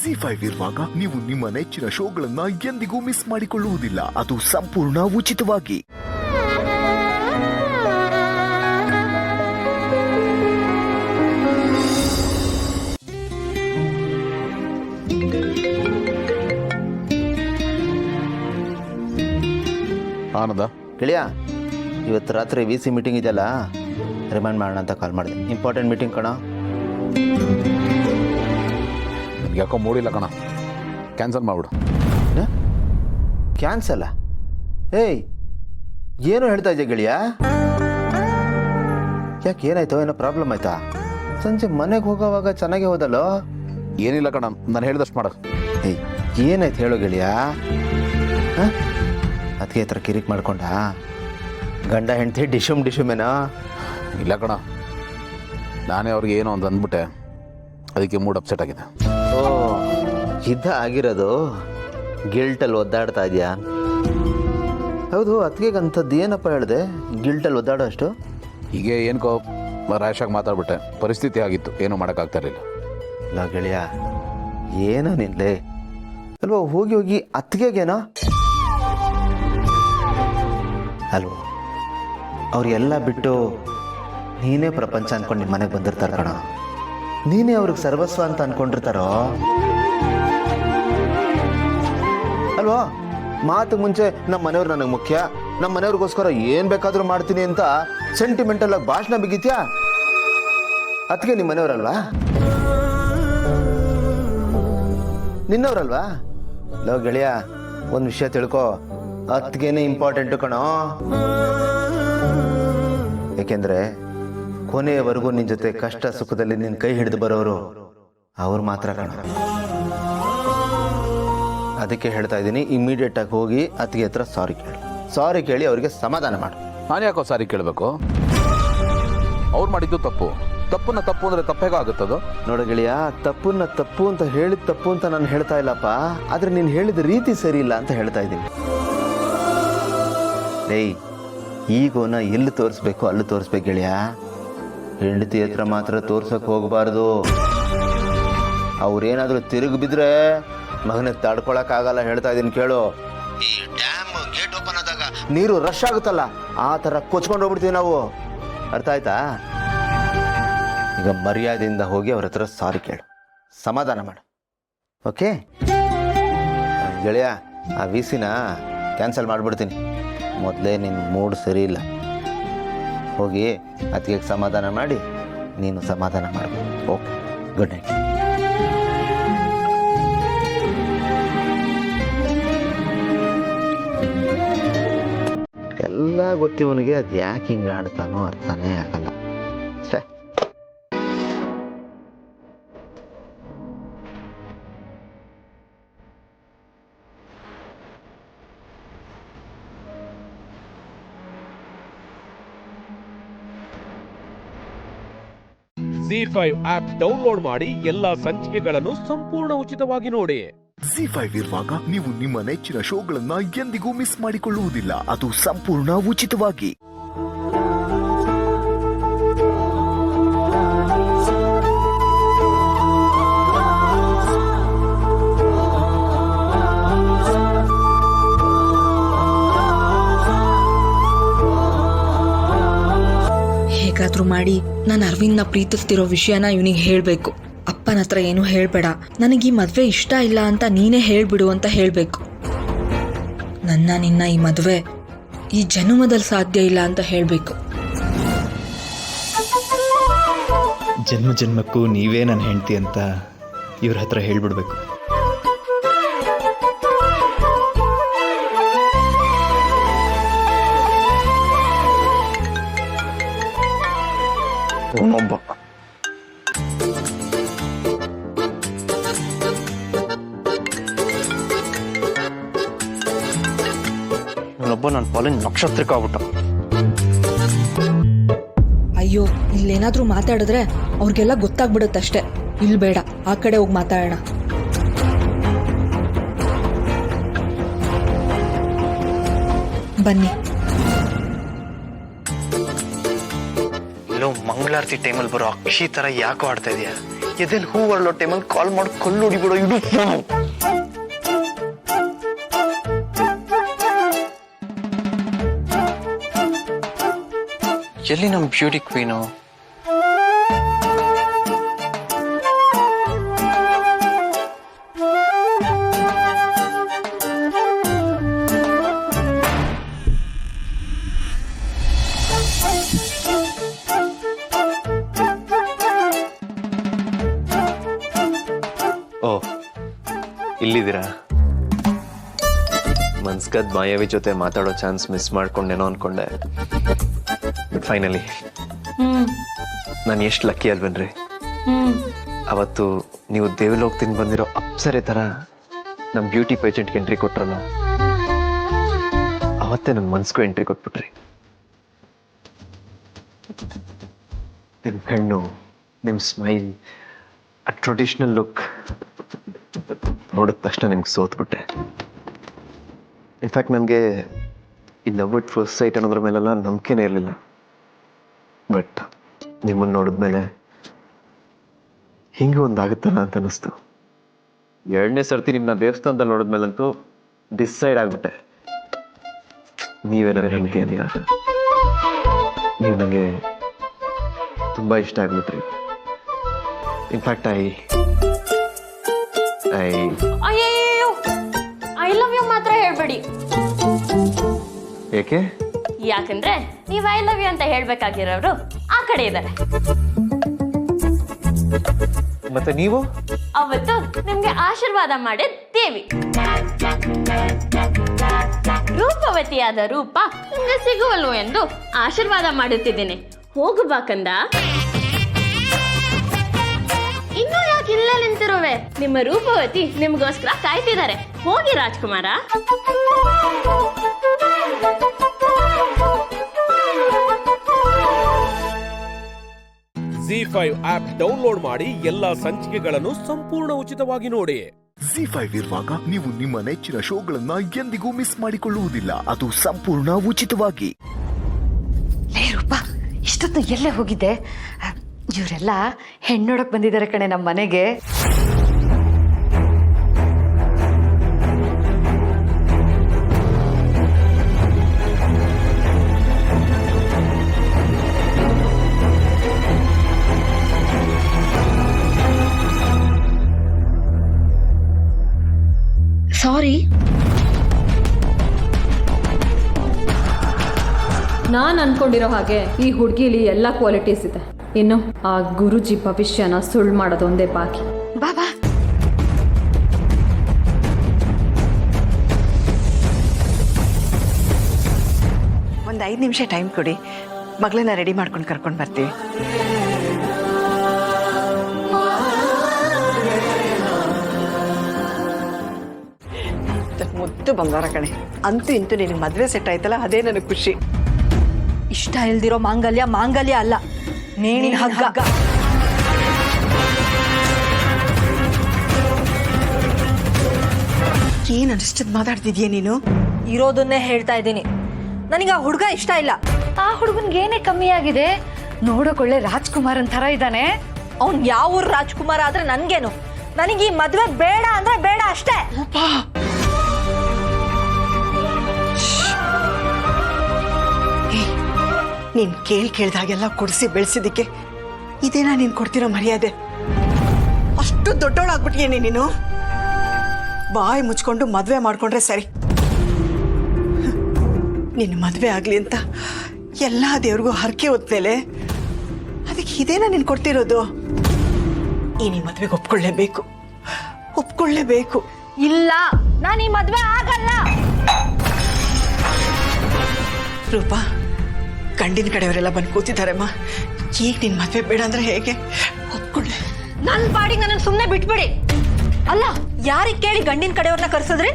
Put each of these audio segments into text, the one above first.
ZEE5 ಇರುವಾಗ ನೀವು ನಿಮ್ಮ ನೆಚ್ಚಿನ ಶೋಗಳನ್ನ ಎಂದಿಗೂ ಮಿಸ್ ಮಾಡಿಕೊಳ್ಳುವುದಿಲ್ಲ. ಅದು ಸಂಪೂರ್ಣ ಉಚಿತವಾಗಿ. ಆನಂದ ಗೆಳೆಯ, ಇವತ್ತು ರಾತ್ರಿ VC ಮೀಟಿಂಗ್ ಇದೆಯಲ್ಲ, ರಿಮೈಂಡ್ ಮಾಡೋಣ ಅಂತ ಕಾಲ್ ಮಾಡಿದೆ. ಇಂಪಾರ್ಟೆಂಟ್ ಮೀಟಿಂಗ್ ಕಣ. ನನಗೆ ಯಾಕೋ ಮೂಡಿಲ್ಲ ಕಣ, ಕ್ಯಾನ್ಸಲ್ ಮಾಡಿಬಿಡು. ಕ್ಯಾನ್ಸಲ್ಲ? ಏಯ್, ಏನು ಹೇಳ್ತಾ ಇದೆಯಾ ಗೆಳೆಯ? ಯಾಕೆ, ಏನಾಯ್ತು? ಏನೋ ಪ್ರಾಬ್ಲಮ್ ಆಯ್ತಾ? ಸಂಜೆ ಮನೆಗೆ ಹೋಗೋವಾಗ ಚೆನ್ನಾಗೇ ಹೋದಲ್ಲೋ. ಏನಿಲ್ಲ ಕಣ, ನಾನು ಹೇಳ್ದಷ್ಟು ಮಾಡು. ಏಯ್, ಏನಾಯ್ತು ಹೇಳೋ ಗೆಳೆಯ? ಅದಕ್ಕೆ ಈ ಥರ ಕಿರಿಕ್ ಮಾಡ್ಕೊಂಡ? ಗಂಡ ಹೆಂಡತಿ ಡಿಶುಮೇನೋ? ಇಲ್ಲ ಕಣ, ನಾನೇ ಅವ್ರಿಗೆ ಏನೋ ಒಂದು ಅಂದ್ಬಿಟ್ಟೆ, ಅದಕ್ಕೆ ಮೂಡ್ ಅಪ್ಸೆಟ್ ಆಗಿದೆ. ಓ, ಆಗಿರೋದು ಗಿಲ್ಟಲ್ಲಿ ಒದ್ದಾಡ್ತಾ ಇದೆಯಾ? ಹೌದು, ಅದಕ್ಕೆ ಅಂಥದ್ದು ಏನಪ್ಪ ಹೇಳಿದೆ ಗಿಲ್ಟಲ್ಲಿ ಒದ್ದಾಡೋ ಅಷ್ಟು? ಹೀಗೆ ಏನಕೋ ರ್ಯಾಶಾಗಿ ಮಾತಾಡ್ಬಿಟ್ಟೆ, ಪರಿಸ್ಥಿತಿ ಆಗಿತ್ತು, ಏನೂ ಮಾಡೋಕ್ಕಾಗ್ತಾ ಇರಲಿಲ್ಲ. ಇಲ್ಲ ಗೆಳೆಯ, ಏನೋ ನಿನ್ಲೆ ಅಲ್ವಾ? ಹೋಗಿ ಹೋಗಿ ಅತ್ತಿಗೆಗೇನೋ ಅಲ್ವೋ? ಅವ್ರಿಗೆಲ್ಲ ಬಿಟ್ಟು ನೀನೇ ಪ್ರಪಂಚ ಅಂದ್ಕೊಂಡು ನಿಮ್ಮ ಮನೆಗೆ ಬಂದಿರ್ತಾರ ಕಣ. ನೀನೇ ಅವ್ರಿಗೆ ಸರ್ವಸ್ವ ಅಂತ ಅಂದ್ಕೊಂಡಿರ್ತಾರೋ ಅಲ್ವಾ? ಮಾತು ಮುಂಚೆ ನಮ್ಮ ಮನೆಯವ್ರು ನನಗೆ ಮುಖ್ಯ, ನಮ್ಮ ಮನೆಯವ್ರಿಗೋಸ್ಕರ ಏನು ಬೇಕಾದರೂ ಮಾಡ್ತೀನಿ ಅಂತ ಸೆಂಟಿಮೆಂಟಲ್ ಆಗಿ ಭಾಷಣ ಬಿಗಿತ್ಯಾ? ಅದಕ್ಕೆ ನಿಮ್ಮ ಮನೆಯವ್ರಲ್ವಾ? ನಿನ್ನವ್ರಲ್ವಾ? ಲೋ ಗೆಳೆಯ, ಒಂದು ವಿಷಯ ತಿಳ್ಕೊ, ಅತ್ತಿಗೆನೇ ಇಂಪಾರ್ಟೆಂಟು ಕಣೋ. ಯಾಕೆಂದ್ರೆ ಕೊನೆಯವರೆಗೂ ನಿನ್ನ ಜೊತೆ ಕಷ್ಟ ಸುಖದಲ್ಲಿ ನಿನ್ನ ಕೈ ಹಿಡಿದು ಬರೋರು ಅವ್ರು ಮಾತ್ರ ಕಣ. ಅದಕ್ಕೆ ಹೇಳ್ತಾ ಇದ್ದೀನಿ, ಇಮಿಡಿಯೇಟ್ ಆಗಿ ಹೋಗಿ ಅತ್ತಿಗೆ ಹತ್ರ ಸಾರಿ ಕೇಳಿ ಅವ್ರಿಗೆ ಸಮಾಧಾನ ಮಾಡು. ನಾನು ಯಾಕೋ ಸಾರಿ ಕೇಳಬೇಕು? ಅವ್ರು ಮಾಡಿದ್ದು ತಪ್ಪು ಅಂದರೆ ತಪ್ಪೇಗೋ ಆಗುತ್ತದು? ನೋಡು ಗೆಳೆಯ, ತಪ್ಪನ್ನ ತಪ್ಪು ಅಂತ ಹೇಳಿದ ತಪ್ಪು ಅಂತ ನಾನು ಹೇಳ್ತಾ ಇಲ್ಲಪ್ಪ, ಆದ್ರೆ ನೀನು ಹೇಳಿದ ರೀತಿ ಸರಿ ಇಲ್ಲ ಅಂತ ಹೇಳ್ತಾ ಇದ್ದೀನಿ. ಏಯ್, ಈಗೋನ ಎಲ್ಲಿ ತೋರಿಸ್ಬೇಕು ಅಲ್ಲಿ ತೋರಿಸ್ಬೇಕು ಗೆಳೆಯ. ಹೆಂಡತಿ ಹತ್ರ ಮಾತ್ರ ತೋರ್ಸಕ್ ಹೋಗಬಾರ್ದು. ಅವ್ರೇನಾದ್ರೂ ತಿರುಗಿ ಬಿದ್ರೆ ಮಗನ ತಡ್ಕೊಳಕ್ಕಾಗಲ್ಲ. ಹೇಳ್ತಾ ಇದ್ದೀನಿ ಕೇಳು. ಈ ಡ್ಯಾಮ್ ಗೇಟ್ ಓಪನ್ ಆದಾಗ ನೀರು ರಶ್ ಆಗುತ್ತಲ್ಲ, ಆ ಥರ ಕೊಚ್ಕೊಂಡು ಹೋಗ್ಬಿಡ್ತೀವಿ ನಾವು. ಅರ್ಥ ಆಯ್ತಾ? ಈಗ ಮರ್ಯಾದೆಯಿಂದ ಹೋಗಿ ಅವ್ರ ಹತ್ರ ಸಾರಿ ಕೇಳು, ಸಮಾಧಾನ ಮಾಡು. ಓಕೆ ಗೆಳೆಯ, ಆ VCನ ಕ್ಯಾನ್ಸಲ್ ಮಾಡಿಬಿಡ್ತೀನಿ. ಮೊದಲೇ ನಿನ್ನ ಮೂಡ್ ಸರಿ ಇಲ್ಲ. ಹೋಗಿ ಅದಕ್ಕೆ ಸಮಾಧಾನ ಮಾಡಿ ನೀನು ಸಮಾಧಾನ ಮಾಡಬೇಕು. Okay, good night. ಎಲ್ಲ ಗೊತ್ತಿವನಿಗೆ ಅದು ಯಾಕೆ ಹಿಂಗೆ ಆಡ್ತಾನೋ ಅರ್ಥನೇ ಆಗಲ್ಲ. ಸೇ, ZEE5 ಆಪ್ ಡೌನ್ಲೋಡ್ ಮಾಡಿ ಎಲ್ಲಾ ಸಂಚಿಕೆಗಳನ್ನು ಸಂಪೂರ್ಣ ಉಚಿತವಾಗಿ ನೋಡಿ. ZEE5 ಇರುವಾಗ ನೀವು ನಿಮ್ಮ ನೆಚ್ಚಿನ ಶೋಗಳನ್ನ ಎಂದಿಗೂ ಮಿಸ್ ಮಾಡಿಕೊಳ್ಳುವುದಿಲ್ಲ. ಅದು ಸಂಪೂರ್ಣ ಉಚಿತವಾಗಿ. ಹೇಗಾದ್ರೂ ಮಾಡಿ ನಾನು ಅರವಿಂದ್ನ ಪ್ರೀತಿಸ್ತಿರೋ ವಿಷಯನ ಇವನಿಗೆ ಹೇಳ್ಬೇಕು. ಅಪ್ಪನ ಹತ್ರ ಏನು ಹೇಳ್ಬೇಡ, ನನಗೆ ಈ ಮದ್ವೆ ಇಷ್ಟ ಇಲ್ಲ ಅಂತ ನೀನೇ ಹೇಳ್ಬಿಡು ಅಂತ ಹೇಳ್ಬೇಕು. ನಿನ್ನ ಈ ಮದ್ವೆ ಈ ಜನ್ಮದಲ್ಲಿ ಸಾಧ್ಯ ಇಲ್ಲ ಅಂತ ಹೇಳ್ಬೇಕು. ಜನ್ಮಕ್ಕೂ ನೀವೇ ನನ್ನ ಹೆಂಡತಿ ಅಂತ ಇವ್ರ ಹತ್ರ ಹೇಳ್ಬಿಡ್ಬೇಕು. ನಾನೊಬ್ಬ ನನ್ನ ಪಾಲಿನ ನಕ್ಷತ್ರಕ್ಕೆ ಆಗ್ಬಿಟ್ಟ. ಅಯ್ಯೋ, ಇಲ್ಲೇನಾದ್ರೂ ಮಾತಾಡಿದ್ರೆ ಅವ್ರಿಗೆಲ್ಲ ಗೊತ್ತಾಗ್ಬಿಡುತ್ತಷ್ಟೇ. ಇಲ್ಲಿ ಬೇಡ, ಆ ಕಡೆ ಹೋಗಿ ಮಾತಾಡೋಣ. ಬನ್ನಿ. ಮಂಗಳಾರತಿ ಟೈಮಲ್ಲಿ ಬರೋ ಅಕ್ಷಿ ತರ ಯಾಕೋ ಆಡ್ತಾ ಇದೆಯಾ? ಎದೆಲ್ ಹೂ ಹೊರಳೋ ಟೈಮಲ್ಲಿ ಕಾಲ್ ಮಾಡಿ ಕಲ್ಲು ಹೊಡಿಬಿಡೋ ಇಡು ಫೋನು. ಎಲ್ಲಿ ನಮ್ಮ ಬ್ಯೂಟಿ ಕ್ವೀನು? ಓ, ಇಲ್ಲಿದ್ದೀರಾ? ಮನ್ಸ್ಗದ್ ಮಾಯಾವಿ ಜೊತೆ ಮಾತಾಡೋ ಚಾನ್ಸ್ ಮಿಸ್ ಮಾಡ್ಕೊಂಡೇನೋ ಅನ್ಕೊಂಡೆ. ಬಟ್ ಫೈನಲಿ ನಾನು ಎಷ್ಟು ಲಕ್ಕಿ ಅಲ್ವೇನ್ರಿ. ಅವತ್ತು ನೀವು ದೇವಲೋಕ್ ತಿಂದು ಬಂದಿರೋ ಅಪ್ಸರೆ ಥರ ನಮ್ಮ ಬ್ಯೂಟಿ ಪೇಜೆಂಟ್ಗೆ ಎಂಟ್ರಿ ಕೊಟ್ರಲ್ಲ, ಅವತ್ತೇ ನನ್ನ ಮನ್ಸ್ಗೂ ಎಂಟ್ರಿ ಕೊಟ್ಬಿಟ್ರಿ. ನಿಮ್ಮ ಕಣ್ಣು, ನಿಮ್ಮ ಸ್ಮೈಲ್, ಆ ಟ್ರೆಡಿಷನಲ್ ಲುಕ್ ನೋಡಿದ ತಕ್ಷಣ ನಿಮ್ಗೆ ಸೋತ್ಬಿಟ್ಟೆ. ಇನ್ಫ್ಯಾಕ್ಟ್ ನನಗೆ ಈ ಲವ್ ಇಟ್ ಫಸ್ಟ್ ಸೈಟ್ ಅನ್ನೋದ್ರ ಮೇಲೆಲ್ಲ ನಂಬಿಕೆನೇ ಇರಲಿಲ್ಲ. ಬಟ್ ನಿಮ್ಮನ್ನು ನೋಡಿದ್ಮೇಲೆ ಹಿಂಗೆ ಒಂದಾಗುತ್ತಲ್ಲ ಅಂತ ಅನ್ನಿಸ್ತು. 2ನೇ ಸರ್ತಿ ನಿಮ್ಮನ್ನ ದೇವಸ್ಥಾನದಲ್ಲಿ ನೋಡಿದ್ಮೇಲಂತೂ ಡಿಸೈಡ್ ಆಗ್ಬಿಟ್ಟೆ, ನೀವೇ ನನಗೆ ನಂಬಿಕೆ ಇದೆಯಾ. ನೀವು ನನಗೆ ತುಂಬ ಇಷ್ಟ ಆಗ್ಬಿಟ್ರಿ. ಇನ್ಫ್ಯಾಕ್ಟ್ ಅಯ್ಯಯ್ಯೋ, ಐ ಲವ್ ಯು ಮಾತ್ರ ಹೇಳ್ಬೇಡಿ. ಏಕೆ? ಯಾಕಂದ್ರೆ ನೀವು ಐ ಲವ್ ಯು ಅಂತ ಹೇಳ್ಬೇಕಾಗಿರೋರು ಆ ಕಡೆ ಇದ್ದಾರೆ. ಮತ್ತೆ ನೀವು ಅವತ್ತು ನಿಮ್ಗೆ ಆಶೀರ್ವಾದ ಮಾಡಿದ ದೇವಿ. ರೂಪವತಿಯಾದ ರೂಪ ನಿಮ್ಗೆ ಸಿಗುವಲ್ವೋ ಎಂದು ಆಶೀರ್ವಾದ ಮಾಡುತ್ತಿದ್ದೇನೆ. ಹೋಗು ಬಾಕಂದ. ಇನ್ನೂ ಯಾಕೆ ಇಲ್ಲೇ ನಿಂತಿರುವೆ? ನಿಮ್ಮ ರೂಪವತಿ ನಿಮ್ಗೋಸ್ಕರ ಕಾಯ್ತಿದ್ದಾರೆ. ಹೋಗಿ ರಾಜ್ಕುಮಾರ. ZEE5 ಆಪ್ ಡೌನ್ಲೋಡ್ ಮಾಡಿ ಎಲ್ಲಾ ಸಂಚಿಕೆಗಳನ್ನು ಸಂಪೂರ್ಣ ಉಚಿತವಾಗಿ ನೋಡಿ. ZEE5 ಇರುವಾಗ ನೀವು ನಿಮ್ಮ ನೆಚ್ಚಿನ ಶೋಗಳನ್ನ ಎಂದಿಗೂ ಮಿಸ್ ಮಾಡಿಕೊಳ್ಳುವುದಿಲ್ಲ. ಅದು ಸಂಪೂರ್ಣ ಉಚಿತವಾಗಿ. ಲೇ ರೂಪ, ಇಷ್ಟೊತ್ತು ಎಲ್ಲೇ ಹೋಗಿದ್ದೆ? ಇವರೆಲ್ಲ ಹೆಣ್ಣೋಡಕ್ ಬಂದಿದ್ದಾರೆ ಕಣೆ ನಮ್ಮ ಮನೆಗೆ. ಸಾರಿ. ನಾನು ಅನ್ಕೊಂಡಿರೋ ಹಾಗೆ ಈ ಹುಡುಗಿಲಿ ಎಲ್ಲ ಕ್ವಾಲಿಟೀಸ್ ಇದೆ. ಇನ್ನು ಆ ಗುರುಜಿ ಭವಿಷ್ಯನ ಸುಳ್ಳು ಮಾಡೋದೊಂದೇ ಬಾಕಿ. ಬಾಬಾ, ಒಂದು 5 ನಿಮಿಷ ಟೈಮ್ ಕೊಡಿ, ಮಗಳನ್ನ ರೆಡಿ ಮಾಡ್ಕೊಂಡು ಕರ್ಕೊಂಡು ಬರ್ತೀವಿ. ಮುದ್ದು ಬಂಗಾರ ಕಣೆ. ಅಂತೂ ಇಂತೂ ನಿನಗೆ ಮದುವೆ ಸೆಟ್ ಆಯ್ತಲ್ಲ, ಅದೇ ನನಗೆ ಖುಷಿ. ಇಷ್ಟ ಇಲ್ದಿರೋ ಮಾಂಗಲ್ಯ ಮಾಂಗಲ್ಯ ಅಲ್ಲ, ನೇಣಿನ ಹಗ್ಗ. ಏನ್ ಅನಿಸ್ತದ್ ಮಾತಾಡ್ತಿದ್ಯಾ ನೀನು? ಇರೋದನ್ನೇ ಹೇಳ್ತಾ ಇದ್ದೀನಿ. ನನಗೆ ಆ ಹುಡುಗ ಇಷ್ಟ ಇಲ್ಲ. ಆ ಹುಡುಗನ್ಗೆ ಏನೇ ಕಮ್ಮಿ ಆಗಿದೆ? ನೋಡೋಕೊಳ್ಳೆ ರಾಜ್ಕುಮಾರನ್ ತರ ಇದ್ದಾನೆ. ಅವ್ನ್ ಯಾವ ಊರ್ ರಾಜ್ಕುಮಾರ್ ಆದ್ರೆ ನನ್ಗೇನು? ನನಗೆ ಈ ಮದ್ವೆ ಬೇಡ ಅಂದ್ರೆ ಬೇಡ ಅಷ್ಟೇ. ನೀನ್ ಕೇಳ್ದಾಗೆಲ್ಲ ಕೊಡಿಸಿ ಬೆಳೆಸಿದ್ದಕ್ಕೆ ಇದೇನಾ ನೀನ್ ಕೊಡ್ತಿರೋ ಮರ್ಯಾದೆ? ಅಷ್ಟು ದೊಡ್ಡೋಳಾಗ್ಬಿಟ್ಟಿಯೇನೆ ನೀನು. ಬಾಯಿ ಮುಚ್ಕೊಂಡು ಮದ್ವೆ ಮಾಡ್ಕೊಂಡ್ರೆ ಸರಿ. ನಿನ್ನ ಮದ್ವೆ ಆಗ್ಲಿ ಅಂತ ಎಲ್ಲಾ ದೇವ್ರಿಗೂ ಹರಕೆ ಹೊತ್ಮೇಲೆ ಅದಕ್ಕೆ ಇದೇನಾ ನೀನ್ ಕೊಡ್ತಿರೋದು? ಈ ನೀ ಮದ್ವೆಗೆ ಒಪ್ಕೊಳ್ಳೇಬೇಕು. ಇಲ್ಲ, ನಾನು ಈ ಮದ್ವೆ ಆಗಲ್ಲ. ರೂಪಾ, ಗಂಡಿನ ಕಡೆಯವರೆಲ್ಲ ಬಂದು ಕೂತಿದ್ದಾರಮ್ಮ. ಈಗ ನಿನ್ ಮದ್ವೆ ಬೇಡ ಅಂದ್ರೆ ಹೇಗೆ? ಒಪ್ಕೊಳ್ಳೆ. ನನ್ ಪಾಡಿಗೆ ನನ್ನ ಸುಮ್ನೆ ಬಿಟ್ಬಿಡಿ. ಅಲ್ಲ, ಯಾರಿಗೆ ಕೇಳಿ ಗಂಡಿನ ಕಡೆಯವ್ರನ್ನ ಕರ್ಸಿದ್ರಿ?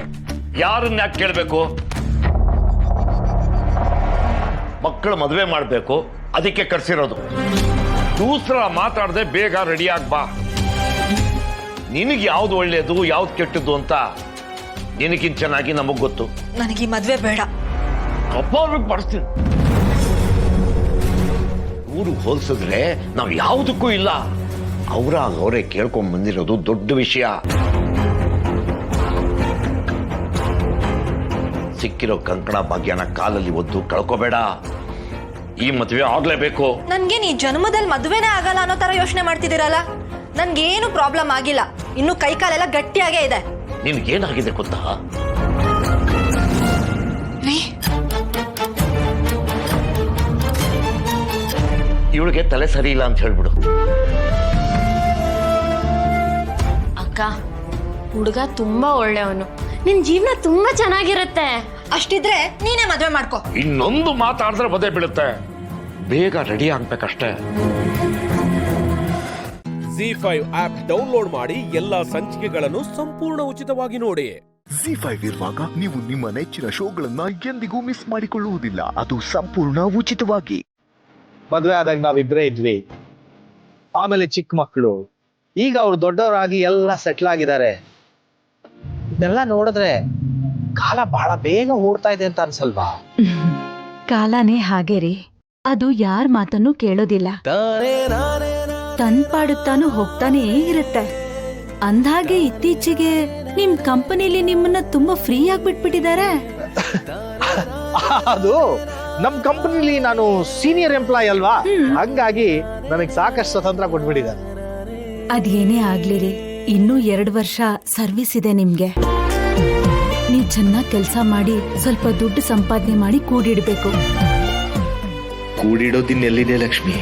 ಯಾರನ್ನ ಯಾಕೆ ಕೇಳಬೇಕು? ಮಕ್ಕಳು ಮದುವೆ ಮಾಡಬೇಕು, ಅದಕ್ಕೆ ಕರ್ಸಿರೋದು. ದೂಸರ ಮಾತಾಡದೆ ಬೇಗ ರೆಡಿ ಆಗ್ಬಾ. ನಿನಗೆ ಯಾವ್ದು ಒಳ್ಳೇದು ಯಾವ್ದು ಕೆಟ್ಟದ್ದು ಅಂತ ನಿನಗಿಂತ ಚೆನ್ನಾಗಿ ನಮಗ್ ಗೊತ್ತು. ನನಗೆ ಈ ಮದ್ವೆ ಬೇಡ. ಕಪ್ಪಾರ್ಗೆ ಬರ್ತೀನಿ. ಊರಿಗೆ ಹೋಲಿಸಿದ್ರೆ ನಾವು ಯಾವುದಕ್ಕೂ ಇಲ್ಲ. ಅವರೇ ಕೇಳ್ಕೊಂಡ್ ಬಂದಿರೋದು ದೊಡ್ಡ ವಿಷಯ. ಸಿಕ್ಕಿರೋ ಕಂಕಣ ಭಾಗ್ಯನ ಕಾಲಲ್ಲಿ ಒದ್ದು ಕಳ್ಕೋಬೇಡ. ಈ ಮದುವೆ ಆಗ್ಲೇಬೇಕು. ನನ್ಗೆ ನೀ ಜನ್ಮದಲ್ಲಿ ಮದುವೆನೇ ಆಗಲ್ಲ ಅನ್ನೋ ತರ ಯೋಚನೆ ಮಾಡ್ತಿದ್ದೀರಲ್ಲ. ನನ್ಗೇನು ಪ್ರಾಬ್ಲಮ್ ಆಗಿಲ್ಲ, ಇನ್ನು ಕೈ ಕಾಲೆಲ್ಲ ಗಟ್ಟಿಯಾಗೇ ಇದೆ. ನಿನ್ಗೇನಾಗಿದೆ ಗೊತ್ತಾ? ಇವಳಿಗೆ ತಲೆ ಸರಿ ಇಲ್ಲ ಅಂತ ಹೇಳ್ಬಿಡು. ಅಕ್ಕ, ಹುಡುಗ ತುಂಬಾ ಒಳ್ಳೆಯವನು, ನಿನ್ ಜೀವನ ತುಂಬಾ ಚೆನ್ನಾಗಿರುತ್ತೆ. ಅಷ್ಟಿದ್ರೆ ನೀನೇ ಮದುವೆ ಮಾಡ್ಕೋ. ಇನ್ನೊಂದು ಮಾತಾಡಿದ್ರೆ ಬದೇ ಬೀಳುತ್ತೆ. ಬೇಗ ರೆಡಿ ಆಗ್ಬೇಕಷ್ಟೇ. ZEE5 ಆಪ್ ಡೌನ್ಲೋಡ್ ಮಾಡಿ ಎಲ್ಲಾ ಸಂಚಿಕೆಗಳನ್ನು ಸಂಪೂರ್ಣ ಉಚಿತವಾಗಿ ನೋಡಿ. ZEE5 ಇರುವಾಗ ನೀವು ನಿಮ್ಮ ನೆಚ್ಚಿನ ಶೋಗಳನ್ನ ಎಂದಿಗೂ ಮಿಸ್ ಮಾಡಿಕೊಳ್ಳುವುದಿಲ್ಲ. ಅದು ಸಂಪೂರ್ಣ ಉಚಿತವಾಗಿ. ಮದುವೆ ಆದಾಗ ನಾವಿಬ್ರೇ ಇದ್ವಿ. ಆಮೇಲೆ ಚಿಕ್ಕ ಮಕ್ಕಳು, ಈಗ ಅವ್ರು ದೊಡ್ಡವರಾಗಿ ಎಲ್ಲ ಸೆಟ್ಲ್ ಆಗಿದ್ದಾರೆ. ಇದೆಲ್ಲ ನೋಡಿದ್ರೆ ಕಾಲ ಬಹಳ ಬೇಗ ಓಡ್ತಾ ಇದೆ ಅಂತ ಅನ್ಸಲ್ವಾ? ಕಾಲನೇ ಹಾಗೆ ರೀ, ಅದು ಯಾರ ಮಾತನ್ನು ಕೇಳೋದಿಲ್ಲ, ತನ್ ಪಾಡುತ್ತಾನು ಹೋಗ್ತಾನೇ ಇರುತ್ತೆ. ಅಂದ್ಹಾಗೆ ಇತ್ತೀಚೆಗೆ ನಿಮ್ ಕಂಪನಿಲಿ ನಿಮ್ಮನ್ನ ತುಂಬಾ ಫ್ರೀ ಆಗಿ ಬಿಟ್ಬಿಟ್ಟಿದ್ದಾರೆ. ಅದು ನಮ್ ಕಂಪನಿಲಿ ನಾನು ಸೀನಿಯರ್ ಎಂಪ್ಲಾಯ್ ಅಲ್ವಾ, ಹಂಗಾಗಿ ನನಗೆ ಸಾಕಷ್ಟು ಸ್ವತಂತ್ರ ಕೊಟ್ಬಿಟ್ಟಿದ್ದಾರೆ. ಅದೇನೇ ಆಗ್ಲಿರಿ, ಇನ್ನೂ 2 ವರ್ಷ ಸರ್ವಿಸ್ ಇದೆ ನಿಮ್ಗೆ. ನೀವ್ ಚೆನ್ನಾಗಿ ಕೆಲಸ ಮಾಡಿ ಸ್ವಲ್ಪ ದುಡ್ಡು ಸಂಪಾದನೆ ಮಾಡಿ ಕೂಡಿಡ್ಬೇಕು. ಕೂಡಿಡೋದಿನ್ನೆಲ್ಲಿದೆ ಲಕ್ಷ್ಮಿ,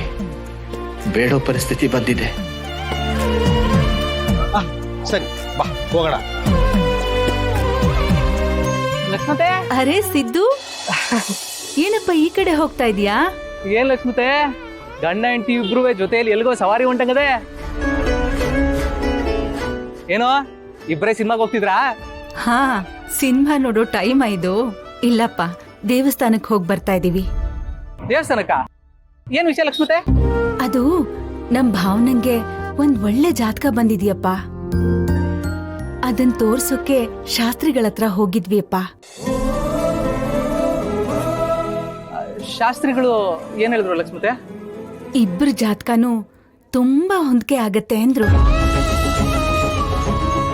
ಬೇಡೋ ಪರಿಸ್ಥಿತಿ ಬಂದಿದೆ. ಸರಿ ಬಾ ಹೋಗೋಣ. ಲಕ್ಷ್ಮತೆ, ಅರೆ ಸಿದ್ದು, ಏನಪ್ಪ ಈ ಕಡೆ ಹೋಗ್ತಾ ಇದೀಯಾ? ಏನ್ ಲಕ್ಷ್ಮತೆ, ಗಂಡ ಹೆಂಡತಿ ಇಬ್ರು ಜೊತೆಯಲ್ಲಿ ಎಲ್ಗೋ ಸವಾರಿ ಹೊಂಟಂಗದೆ. ಏನೋ ಇಬ್ಬರೇ ಸಿನಿಮಾಗೆ ಹೋಗ್ತಿದ್ರಾ? ಹಾ, ಸಿನಿಮಾ ನೋಡೋ ಟೈಮ್ ಇದು. ಇಲ್ಲಪ್ಪ, ದೇವಸ್ಥಾನಕ್ಕೆ ಹೋಗಿ ಬರ್ತಾ ಇದೀವಿ. ದೇವಸ್ಥಾನಕ್ಕ? ಏನ್ ವಿಷಯ ಲಕ್ಷ್ಮತೆ? ಅದು ನಮ್ ಭಾವನಂಗೆ ಒಂದ್ ಒಳ್ಳೆ ಜಾತಕ ಬಂದಿದ್ಯಪ್ಪ, ಅದನ್ ತೋರ್ಸೋಕೆ ಶಾಸ್ತ್ರಿಗಳ ಹತ್ರ ಹೋಗಿದ್ವಿಯಪ್ಪ. ಶಾಸ್ತ್ರಿಗಳು ಏನ್ ಹೇಳಿದ್ರು ಲಕ್ಷ್ಮತೆ? ಇಬ್ಬರ ಜಾತಕನೂ ತುಂಬಾ ಹೊಂದಿಕೆ ಆಗತ್ತೆ ಅಂದ್ರು.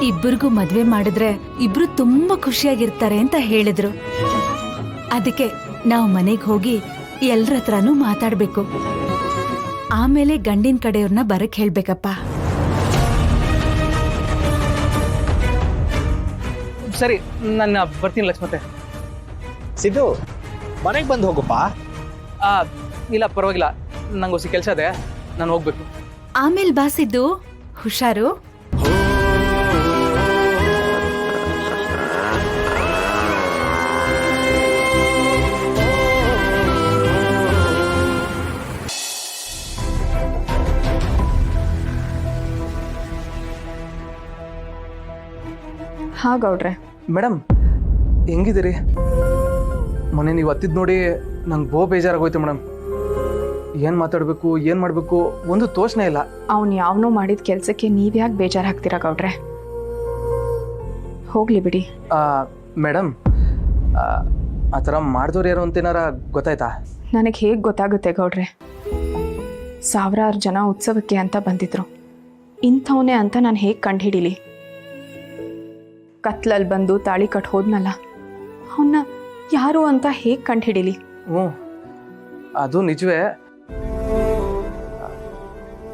ಇಬ್ಬರಿಗೂ ಮದ್ವೆ ಮಾಡಿದ್ರೆ ಇಬ್ರು ತುಂಬಾ ಖುಷಿಯಾಗಿರ್ತಾರೆ ಅಂತ ಹೇಳಿದ್ರು. ಅದಕ್ಕೆ ನಾವು ಮನೆಗೆ ಹೋಗಿ ಎಲ್ರ ಹತ್ರನೂ ಮಾತಾಡ್ಬೇಕು. ಆಮೇಲೆ ಗಂಡಿನ ಕಡೆಯವ್ರನ್ನ ಬರಕ್ ಹೇಳ್ಬೇಕಪ್ಪ. ಸರಿ, ನಾನು ಬರ್ತೀನಿ ಲಕ್ಷ್ಮತೆ. ಸಿದ್ದು, ಮನೆಗೆ ಬಂದು ಹೋಗಪ್ಪ. ಇಲ್ಲ ಪರವಾಗಿಲ್ಲ, ನಂಗೆ ಹೊಸ ಕೆಲಸ ಇದೆ, ನಾನು ಹೋಗ್ಬೇಕು. ಆಮೇಲೆ ಬಾಸಿದ್ದು ಹುಷಾರು. ಹಾಗೌಡ್ರೆ. ಮೇಡಮ್ ಹೆಂಗಿದ್ದೀರಿ? ಮೊನ್ನೆ ನೀವು ಹತ್ತಿದ್ ನೋಡಿ ನಂಗೆ ಬೇಜಾರಾಗೋಯ್ತು ಮೇಡಮ್. ಏನ್ ಮಾತಾಡ್ಬೇಕು, ಏನ್ ಮಾಡ್ಬೇಕು ಒಂದು ತೋಚನೆ ಇಲ್ಲ. ಅವ್ನು ಯಾವನೋ ಮಾಡಿದ ಕೆಲ್ಸಕ್ಕೆ ನೀವ್ಯಾಕೆ ಬೇಜಾರಾಗ್ತೀರಾ ಗೌಡ್ರೆ? ಹೋಗ್ಲಿ ಬಿಡಿ. ಮೇಡಮ್, ಆ ಥರ ಮಾಡಿದವ್ರು ಯಾರು ಅಂತೇನಾರ ಗೊತ್ತಾಯ್ತಾ? ನನಗೆ ಹೇಗೆ ಗೊತ್ತಾಗುತ್ತೆ ಗೌಡ್ರೆ? ಸಾವಿರಾರು ಜನ ಉತ್ಸವಕ್ಕೆ ಅಂತ ಬಂದಿದ್ರು. ಇಂಥವನೇ ಅಂತ ನಾನು ಹೇಗೆ ಕಂಡುಹಿಡೀಲಿ? ಕತ್ಲಲ್ಲಿ ಬಂದು ತಾಳಿ ಕಟ್ ಹೋದ್ನಲ್ಲ, ಅವನ್ನ ಯಾರು ಅಂತ ಹೇಗೆ ಕಂಡುಹಿಡೀಲಿ? ಅದು ನಿಜವೇ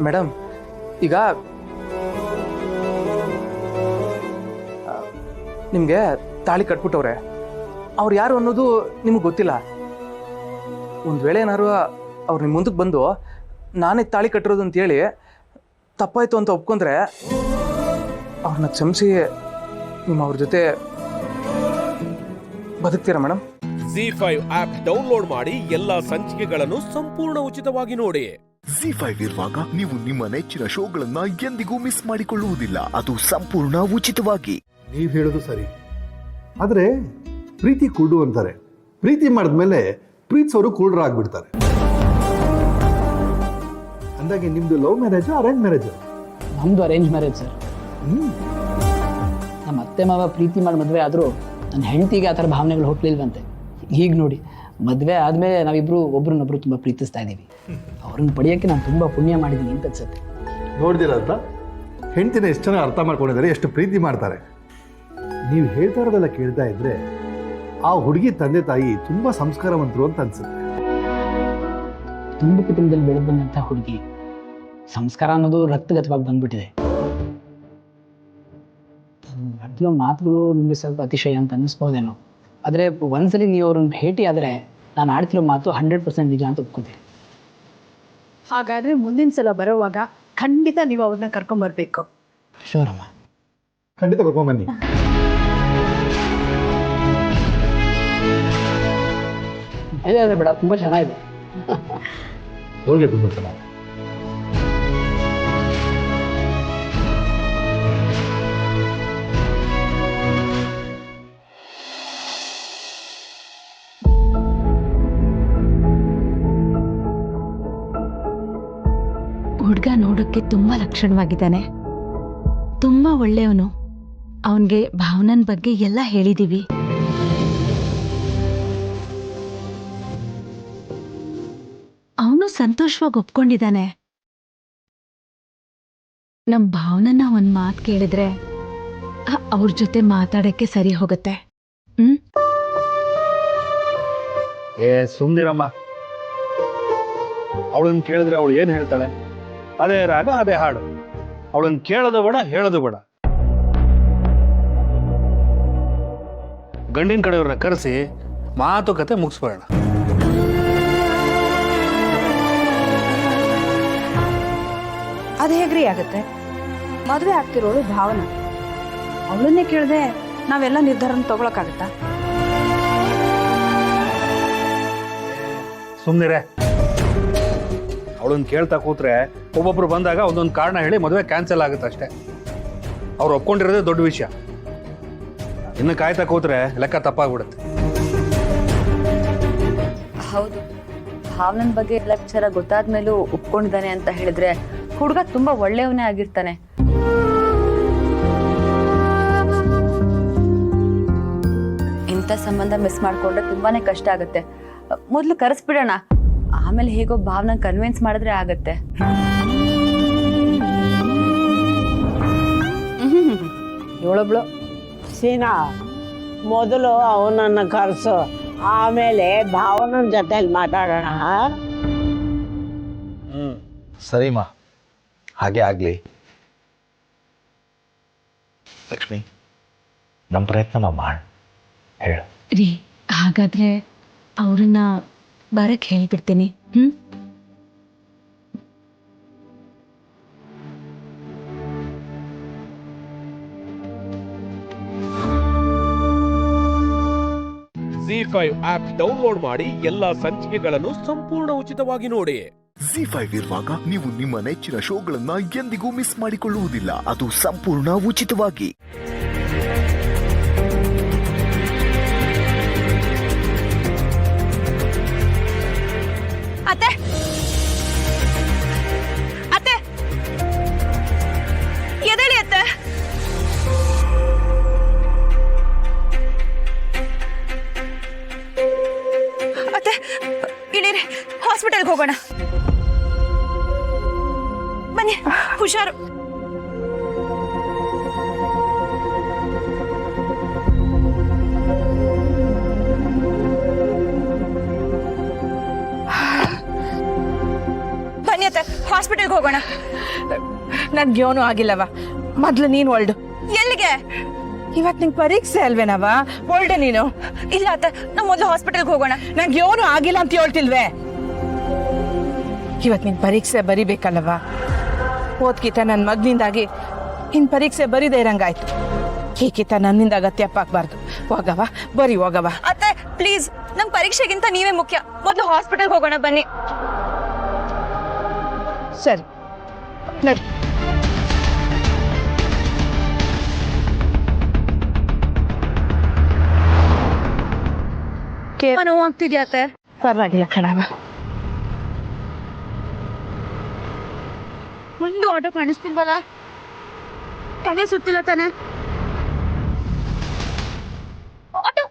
ಮೇಡಮ್. ಈಗ ನಿಮಗೆ ತಾಳಿ ಕಟ್ಬಿಟ್ಟವ್ರೆ, ಅವ್ರು ಯಾರು ಅನ್ನೋದು ನಿಮಗೆ ಗೊತ್ತಿಲ್ಲ. ಒಂದು ವೇಳೆ ಏನಾರು ಅವ್ರು ನಿಮ್ಮ ಮುಂದಕ್ಕೆ ಬಂದು ನಾನೇ ತಾಳಿ ಕಟ್ಟಿರೋದು ಅಂತೇಳಿ ತಪ್ಪಾಯ್ತು ಅಂತ ಒಪ್ಕೊಂಡ್ರೆ ಅವ್ರನ್ನ ಕ್ಷಮಿಸಿ ನಿಮ್ಮ ಅವ್ರ ಜೊತೆ ಬದುಕ್ತೀರಾ ಮೇಡಮ್? ZEE5 ಆಪ್ ಡೌನ್ಲೋಡ್ ಮಾಡಿ ಎಲ್ಲಾ ಸಂಚಿಕೆಗಳನ್ನು ಸಂಪೂರ್ಣ ಉಚಿತವಾಗಿ ನೋಡಿ. ZEE5 ಇರುವಾಗ ನೀವು ನಿಮ್ಮ ನೆಚ್ಚಿನ ಶೋಗಳನ್ನ ಎಂದಿಗೂ ಮಿಸ್ ಮಾಡಿಕೊಳ್ಳುವುದಿಲ್ಲ. ಅದು ಸಂಪೂರ್ಣ ಉಚಿತವಾಗಿ. ನೀವು ಹೇಳೋದು ಸರಿ, ಆದರೆ ಪ್ರೀತಿ ಕುರುಡು ಅಂತಾರೆ. ಪ್ರೀತಿ ಮಾಡಿದ್ಮೇಲೆ ಪ್ರೀತಿಸೋರು ಕುರುಡರಾಗ್ಬಿಡ್ತಾರೆ. ಅಂದಾಗೆ ನಿಮ್ದು ಲವ್ ಮ್ಯಾರೇಜ್ ಅರೇಂಜ್ ಮ್ಯಾರೇಜ್? ನಮ್ದು ಅರೇಂಜ್ ಮ್ಯಾರೇಜ್ ಸರ್. ನಮ್ಮ ಅತ್ತೆ ಮಾವ ಪ್ರೀತಿ ಮಾಡಿ ಮದುವೆ ಆದರೂ ನನ್ನ ಹೆಂಡತಿಗೆ ಆ ಥರ ಭಾವನೆಗಳು ಹುಟ್ಟಲಿಲ್ವಂತೆ. ಈಗ ನೋಡಿ, ಮದುವೆ ಆದಮೇಲೆ ನಾವಿಬ್ಬರು ಒಬ್ರನ್ನೊಬ್ರು ತುಂಬ ಪ್ರೀತಿಸ್ತಾ ಇದ್ದೀವಿ. ಅವ್ರನ್ನ ಪಡೆಯೋಕ್ಕೆ ನಾನು ತುಂಬ ಪುಣ್ಯ ಮಾಡಿದ್ದೀನಿ ಅಂತ ಅನ್ಸುತ್ತೆ. ನೋಡ್ದಿರಂತ ಹೆಂಡತಿನ ಎಷ್ಟು ಚೆನ್ನಾಗಿ ಅರ್ಥ ಮಾಡ್ಕೊಂಡಿದ್ದಾರೆ, ಎಷ್ಟು ಪ್ರೀತಿ ಮಾಡ್ತಾರೆ. ನೀವು ಹೇಳ್ತಾ ಇರೋದೆಲ್ಲ ಕೇಳ್ತಾ ಇದ್ರೆ ಆ ಹುಡುಗಿ ತಂದೆ ತಾಯಿ ತುಂಬಾ ಸಂಸ್ಕಾರವಂತರು ಅಂತ ಅನ್ಸುತ್ತೆ. ತುಂಬ ಕುಟುಂಬದಲ್ಲಿ ಬೆಳೆದು ಬಂದಂಥ ಹುಡುಗಿ ಸಂಸ್ಕಾರ ಅನ್ನೋದು ರಕ್ತಗತವಾಗಿ ಬಂದ್ಬಿಟ್ಟಿದೆ. ಅದ್ರ ಮಾತುಗಳು ನಿಮಗೆ ಸ್ವಲ್ಪ ಅತಿಶಯ ಅಂತ ಅನ್ನಿಸ್ಬೋದೇನೋ, ಆದರೆ ಒಂದ್ಸಲಿ ನೀವು ಅವ್ರನ್ನ ಭೇಟಿ ಆದರೆ ನಾನು ಆಡ್ತಿರೋ ಮಾತು 100% ನಿಜ ಅಂತ ಒಪ್ಕೋತೀನಿ. ಹಾಗಾದ್ರೆ ಮುಂದಿನ ಸಲ ಬರೋವಾಗ ಖಂಡಿತ ನೀವು ಅವ್ರನ್ನ ಕರ್ಕೊಂಬರ್ಬೇಕು. ಶೋರಮ್ಮ, ಖಂಡಿತ ಕರ್ಕೊಂಬನ್ನಿ. ಅದೇ ಬೇಡ, ತುಂಬ ಚೆನ್ನಾಗಿದೆ. ಹೋಗಿ ತುಂಬ ಚೆನ್ನಾಗಿ. ಹುಡುಗ ನೋಡೋಕ್ಕೆ ತುಂಬಾ ಲಕ್ಷಣವಾಗಿದ್ದಾನೆ, ತುಂಬಾ ಒಳ್ಳೆಯವನು. ಅವನಿಗೆ ಭಾವನನ್ ಬಗ್ಗೆ ಎಲ್ಲ ಹೇಳಿದೀವಿ. ಅವನು ಸಂತೋಷವಾಗಿ ಒಪ್ಕೊಂಡಿದ್ದಾನೆ. ನಮ್ ಭಾವನನ್ನ ಒಂದ್ ಮಾತು ಕೇಳಿದ್ರೆ ಅವ್ರ ಜೊತೆ ಮಾತಾಡಕ್ಕೆ ಸರಿ ಹೋಗುತ್ತೆ. ಸುಮ್ನಿರಮ್ಮ, ಅವಳನ್ನ ಕೇಳಿದ್ರೆ ಅವಳು ಏನ್ ಹೇಳ್ತಾಳೆ? ಅದೇ ರಾಗ, ಅದೇ ಹಾಡು. ಅವಳನ್ನ ಕೇಳೋದು ಬೇಡ, ಹೇಳೋದು ಬೇಡ. ಗಂಡಿನ ಕಡೆಯವ್ರನ್ನ ಕರೆಸಿ ಮಾತುಕತೆ ಮುಗಿಸ್ಬೇಡ. ಅದು ಹೇಗ್ರಿ ಆಗುತ್ತೆ? ಮದುವೆ ಆಗ್ತಿರೋಳು ಭಾವನ, ಅವಳನ್ನೇ ಕೇಳದೆ ನಾವೆಲ್ಲ ನಿರ್ಧಾರನ ತಗೊಳಕ್ಕಾಗತ್ತಾ? ಸುಮ್ನಿರೆ. ಅವಳನ್ನ ಕೇಳ್ತಾ ಕೂತ್ರೆ ಒಬ್ಬೊಬ್ರು ಬಂದಾಗ ಒಂದೊಂದು ಕಾರಣ ಹೇಳಿ ಮದುವೆ ಕ್ಯಾನ್ಸಲ್ ಆಗುತ್ತೆ ಅಷ್ಟೇ. ಅವ್ರು ಒಪ್ಕೊಂಡಿರೋದೇ ದೊಡ್ಡ ವಿಷಯ. ಇನ್ನು ಕಾಯ್ತಾ ಕೂತ್ರೆ ಲೆಕ್ಕ ತಪ್ಪಾಗ್ಬಿಡುತ್ತೆ. ಹೌದು, ಭಾವನನ್ ಬಗ್ಗೆ ಎಲ್ಲ ವಿಚಾರ ಗೊತ್ತಾದ್ಮೇಲೂ ಒಪ್ಕೊಂಡಿದ್ದಾನೆ ಅಂತ ಹೇಳಿದ್ರೆ ಹುಡುಗ ತುಂಬಾ ಒಳ್ಳೆಯವನೇ ಆಗಿರ್ತಾನೆ. ಇಂಥ ಸಂಬಂಧ ಮಿಸ್ ಮಾಡ್ಕೊಂಡ್ರೆ ತುಂಬಾನೇ ಕಷ್ಟ ಆಗುತ್ತೆ. ಮೊದ್ಲು ಕರೆಸ್ಬಿಡೋಣ, ಆಮೇಲೆ ಹೇಗೋ ಭಾವನ ಕನ್ವಿನ್ಸ್ ಮಾಡಿದ್ರೆ ಆಗತ್ತೆ. ಇವಳೊಬ್ಳು ಸೀನಾ, ಮೊದಲು ಅವನನ್ನ ಕರೆಸು, ಆಮೇಲೆ ಭಾವನ ಜೊತೆಲಿ ಮಾತಾಡೋಣ. ಸರಿಮಾ, ಹಾಗೆ ಆಗಲಿ. ಲಕ್ಷ್ಮಿ, ನಮ್ಮ ಪ್ರಯತ್ನ ನಾವು ಮಾಡಿ ಹೇಳು. ರೀ, ಹಾಗಾದ್ರೆ ಅವ್ರನ್ನ ಬರಕ್ ಹೇಳ್ಬಿಡ್ತೀನಿ. ZEE5 ಆಪ್ ಡೌನ್ಲೋಡ್ ಮಾಡಿ ಎಲ್ಲಾ ಸಂಚಿಕೆಗಳನ್ನು ಸಂಪೂರ್ಣ ಉಚಿತವಾಗಿ ನೋಡಿ. ZEE5 ಇರುವಾಗ ನೀವು ನಿಮ್ಮ ನೆಚ್ಚಿನ ಶೋಗಳನ್ನ ಎಂದಿಗೂ ಮಿಸ್ ಮಾಡಿಕೊಳ್ಳುವುದಿಲ್ಲ, ಅದು ಸಂಪೂರ್ಣ ಉಚಿತವಾಗಿ. ಅತ್ತೆ, ಅತ್ತೆ, ಎದಳಿ ಅತ್ತೆ. ಅತ್ತೆ, ಇಳೀರಿ, ಹಾಸ್ಪಿಟಲ್ಗೆ ಹೋಗೋಣ. ಬನ್ನಿ, ಹುಷಾರು. ಬನ್ನಿ ಅತ್ತೆ, ಹಾಸ್ಪಿಟಲ್ಗೆ ಹೋಗೋಣ. ನನ್ಗೇನು ಆಗಿಲ್ಲವ, ಮೊದ್ಲು ನೀನು ಒಳ್ಡು. ಎಲ್ಲಿಗೆ? ಇವತ್ತು ನಿಂಗೆ ಪರೀಕ್ಷೆ ಅಲ್ವೇನವ, ಒಳ್ಡೆ ನೀನು. ಇಲ್ಲ ಅತ್ತೆ, ನಾವು ಮೊದಲು ಹಾಸ್ಪಿಟಲ್ಗೆ ಹೋಗೋಣ. ನಂಗೇನು ಆಗಿಲ್ಲ ಅಂತ ಹೇಳ್ತಿಲ್ವೇ? ಇವತ್ತು ನಿನ್ ಪರೀಕ್ಷೆ ಬರಿಬೇಕಲ್ಲವ. ಓದ್ಕಿತ ನನ್ನ ಮಗನಿಂದಾಗಿ ಇನ್ ಪರೀಕ್ಷೆ ಬರಿದೇ ಇರಂಗಾಯ್ತು. ಹೀಗಿತ ನನ್ನಿಂದ ಅಗತ್ಯ ಆಗ್ಬಾರ್ದು. ಹೋಗವ, ಬರಿ ಹೋಗವ. ಅತ್ತೆ ಪ್ಲೀಸ್, ನಮ್ ಪರೀಕ್ಷೆಗಿಂತ ನೀವೇ ಮುಖ್ಯ. ಮೊದಲು ಹಾಸ್ಪಿಟಲ್ಗೆ ಹೋಗೋಣ ಬನ್ನಿ. ಸರಿ ನಡಿ. ನೋವು ಆಗ್ತಿದ್ಯಾ ಅತ್ತೆ? ಪರವಾಗಿಲ್ಲ ಕಣವ. ಒಂದು ಆಟೋ ಕಾಣಿಸ್ತಿಲ್ವಲ್ಲ? ತಲೆ ಸುತ್ತಿಲ್ಲ ತಾನೆ? ಆಟೋ.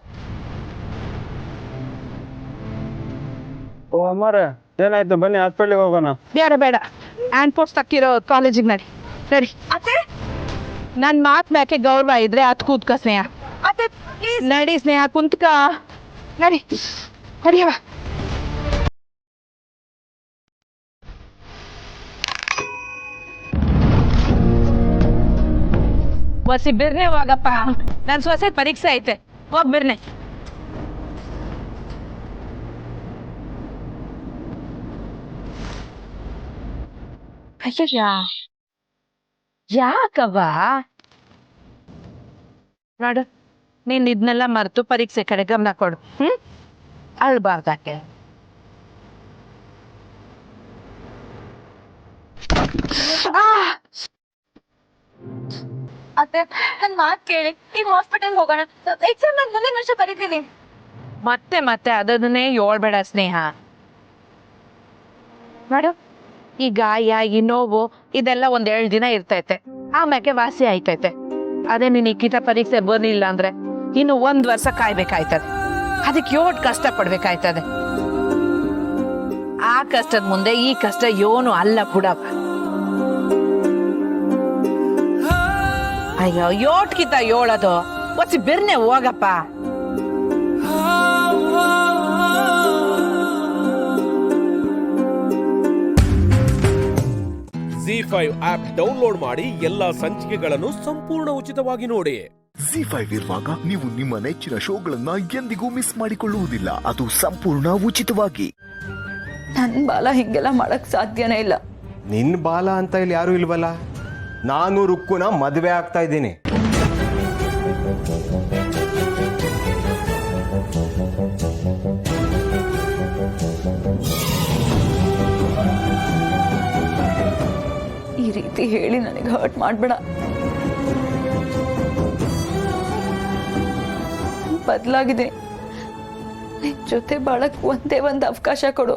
ಓ ಅಮ್ಮಾರೆ, ಏನಾಯ್ತು? ಬನ್ನಿ ಹಾಸ್ಪಿಟ್ಲಿಗೆ ಹೋಗೋಣ. ಬೇಡ ಬೇಡ, ಹ್ಯಾಂಡ್ ಪೋಸ್ಟ್ ತಕ್ಕಿರೋ ಕಾಲೇಜಿಗೆ ನಡಿ ನಡಿ ನನ್ನ ಮಾತು ಮ್ಯಾಕೆ ಗೌರವ ಇದ್ರೆ ಅದು ಕೂತ್ಕ ಸ್ನೇಹ ನಡಿ ಸ್ನೇಹ ಕುಂತ್ಕ ನಡಿ ನಡಿಯವ ಒಸಿ ಬಿರ್ನೆ ಹೋಗಪ್ಪ ನನ್ನ ಸೊಸೆ ಪರೀಕ್ಷೆ ಐತೆ ಹೋಗ್ ಬಿರ್ನೆ ಅಯ್ಯಯ್ಯ ಯಾಕವ್ವ ನೋಡು ನೀನ್ ಇದನ್ನೆಲ್ಲ ಮರೆತು ಪರೀಕ್ಷೆ ಕಡೆ ಗಮನ ಕೊಡು ಅಳ್ಬಾರ್ದಾಕೆ ಅತ್ತೆ ನನ್ ಮಾತ್ ಕೇಳಿ ಈಗ ಹಾಸ್ಪಿಟಲ್ ಹೋಗೋಣ ಎಕ್ಸಾಮ್ ನಾನು ಮುಂದಿನ ವರ್ಷ ಬರೀತೀನಿ ಮತ್ತೆ ಮತ್ತೆ ಅದನ್ನೇ ಹೇಳ್ಬೇಡ ಸ್ನೇಹ ನೋಡು ಈ ಗಾಯ ಈ ನೋವು ಇದೆಲ್ಲ ಒಂದ್ 7 ದಿನ ಇರ್ತೈತೆ ಆಮ್ಯಾಕೆ ವಾಸಿ ಆಯ್ತೈತೆ ಅದೇ ನೀನ್ ಇಕ್ಕಿತ ಪರೀಕ್ಷೆ ಬರ್ಲಿಲ್ಲ ಅಂದ್ರೆ ಇನ್ನು 1 ವರ್ಷ ಕಾಯ್ಬೇಕಾಯ್ತದೆ ಅದಕ್ಕೆ ಯೋಟ್ ಕಷ್ಟ ಪಡ್ಬೇಕಾಯ್ತದೆ ಆ ಕಷ್ಟದ ಮುಂದೆ ಈ ಕಷ್ಟ ಯೋನು ಅಲ್ಲ ಬಿಡಪ್ಪ ಅಯ್ಯೋ ಯೋಟ್ಕಿತ ಯೋಳದು ಒಚ್ಚಿ ಬಿರ್ನೆ ಹೋಗಪ್ಪ ZEE5 ಆಪ್ ಡೌನ್ಲೋಡ್ ಮಾಡಿ ಎಲ್ಲಾ ಸಂಚಿಕೆಗಳನ್ನು ಸಂಪೂರ್ಣ ಉಚಿತವಾಗಿ ನೋಡಿ. ZEE5 ಇರುವಾಗ ನೀವು ನಿಮ್ಮ ನೆಚ್ಚಿನ ಶೋಗಳನ್ನ ಎಂದಿಗೂ ಮಿಸ್ ಮಾಡಿಕೊಳ್ಳುವುದಿಲ್ಲ, ಅದು ಸಂಪೂರ್ಣ ಉಚಿತವಾಗಿ. ನನ್ನ ಬಾಲ ಹಿಂಗೆಲ್ಲ ಮಾಡಕ್ ಸಾಧ್ಯನೇ ಇಲ್ಲ. ನಿನ್ ಬಾಲ ಅಂತ ಇಲ್ಲಿ ಯಾರು ಇಲ್ವಲ್ಲ, ನಾನು ರುಕ್ಕುನ ಮದುವೆ ಆಗ್ತಾ ಇದ್ದೀನಿ. ಈ ರೀತಿ ಹೇಳಿ ನನಗೆ ಹರ್ಟ್ ಮಾಡ್ಬೇಡ. ಬದಲಾಗಿದೆ, ನಿನ್ ಜೊತೆ ಬಾಳಕ್ ಒಂದೇ ಒಂದು ಅವಕಾಶ ಕೊಡು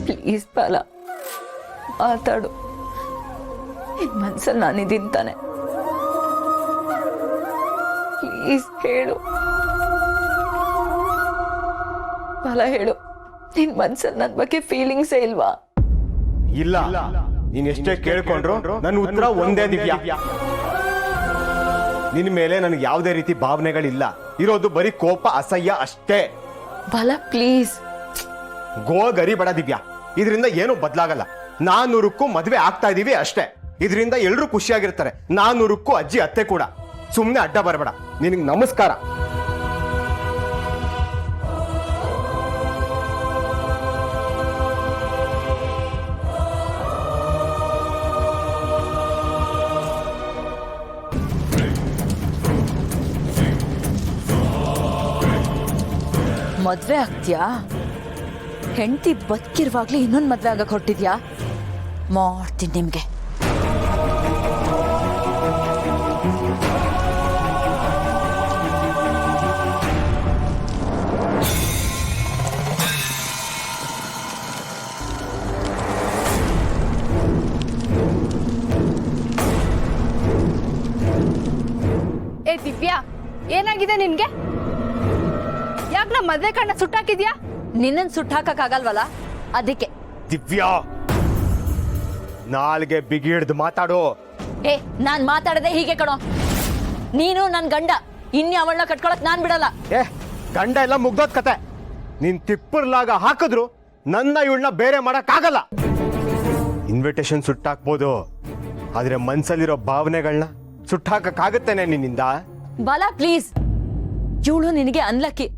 ಪ್ಲೀಸ್. ಬಾಲ ಮಾತಾಡು, ನಿನ್ ಮನ್ಸಲ್ಲಿ ನಾನಿದ್ದೀನಿ ತಾನೆ, ಪ್ಲೀಸ್ ಹೇಳು. ಬಾಲ ಹೇಳು, ನಿನ್ ಮನ್ಸಲ್ಲಿ ನನ್ ಬಗ್ಗೆ ಫೀಲಿಂಗ್ಸೇ ಇಲ್ವಾ? ಇಲ್ಲ, ನೀನ್ ಎಷ್ಟೇ ಕೇಳ್ಕೊಂಡ್ರು ನನ್ನ ಉತ್ತರ ಒಂದೇ ದಿವ್ಯಾ. ನಿನ್ ಮೇಲೆ ನನಗೆ ಯಾವುದೇ ರೀತಿ ಭಾವನೆಗಳಿಲ್ಲ, ಇರೋದು ಬರೀ ಕೋಪ, ಅಸಹ್ಯ ಅಷ್ಟೇ. ಬಾಲ ಪ್ಲೀಸ್. ಗರಿಬೇಡ ದಿವ್ಯಾ, ಇದರಿಂದ ಏನು ಬದಲಾಗಲ್ಲ. 400ಕ್ಕೂ ಮದುವೆ ಆಗ್ತಾ ಇದೀವಿ ಅಷ್ಟೇ. ಇದರಿಂದ ಎಲ್ಲರೂ ಖುಷಿಯಾಗಿರ್ತಾರೆ. 400ಕ್ಕೂ ಅಜ್ಜಿ ಅತ್ತೆ ಕೂಡ. ಸುಮ್ಮನೆ ಅಡ್ಡ ಬರಬೇಡ. ನಿನಗೆ ನಮಸ್ಕಾರ. ಮದ್ವೆ ಆಗ್ತೀಯಾ? ಹೆಂಡತಿ ಬದುಕಿರುವಾಗ್ಲೇ ಇನ್ನೊಂದು ಮದ್ವೆ ಆಗಕ್ ಹೊಟ್ಟಿದ್ಯಾ? ಮಾಡ್ತೀನಿ ನಿಮ್ಗೆ. ಏ ದಿವ್ಯಾ, ಏನಾಗಿದೆ ನಿನ್ಗೆ? ಯಾಕೆ ನಾ ಮದ್ವೆ ಕಣ್ಣ ಸುಟ್ಟಾಕಿದ್ಯಾ? ನಿನ್ನನ್ ಸುಟ್ಟಾಕಕ್ಕಾಗಲ್ವಲ್ಲ, ಅದಕ್ಕೆ. ದಿವ್ಯಾ, ನಾಲ್ಗೆ ಬಿಗಿಡ್ದು ಮಾತಾಡು. ಏ, ನಾನ್ ಮಾತಾಡದೆ ಹೀಗೆ ಕಣೋ. ನೀನು ನನ್ ಗಂಡ, ಇನ್ನು ಅವಳನ್ನ ಕಟ್ಕೊಳಕ್ ನಾನ್ ಬಿಡಲ್ಲ. ಏ, ಗಂಡ ಎಲ್ಲ ಮುಗ್ದೋದ್ ಕತೆ. ನೀನ್ ತಿಪ್ಪರ್ಲಾಗ ಹಾಕಿದ್ರು ನನ್ನ ಇವಳನ್ನ ಬೇರೆ ಮಾಡಕ್ಕಾಗಲ್ಲ. ಇನ್ವಿಟೇಷನ್ ಸುಟ್ಟಾಕ್ಬೋದು, ಆದ್ರೆ ಮನ್ಸಲ್ಲಿರೋ ಭಾವನೆಗಳನ್ನ ಸುಟ್ಟಾಕಕ್ಕಾಗತ್ತೇನೆ ನಿನ್ನಿಂದ? ಬಾಲ ಪ್ಲೀಸ್, ಇವಳು ನಿನಗೆ ಅನ್ಲಕ್ಕಿ.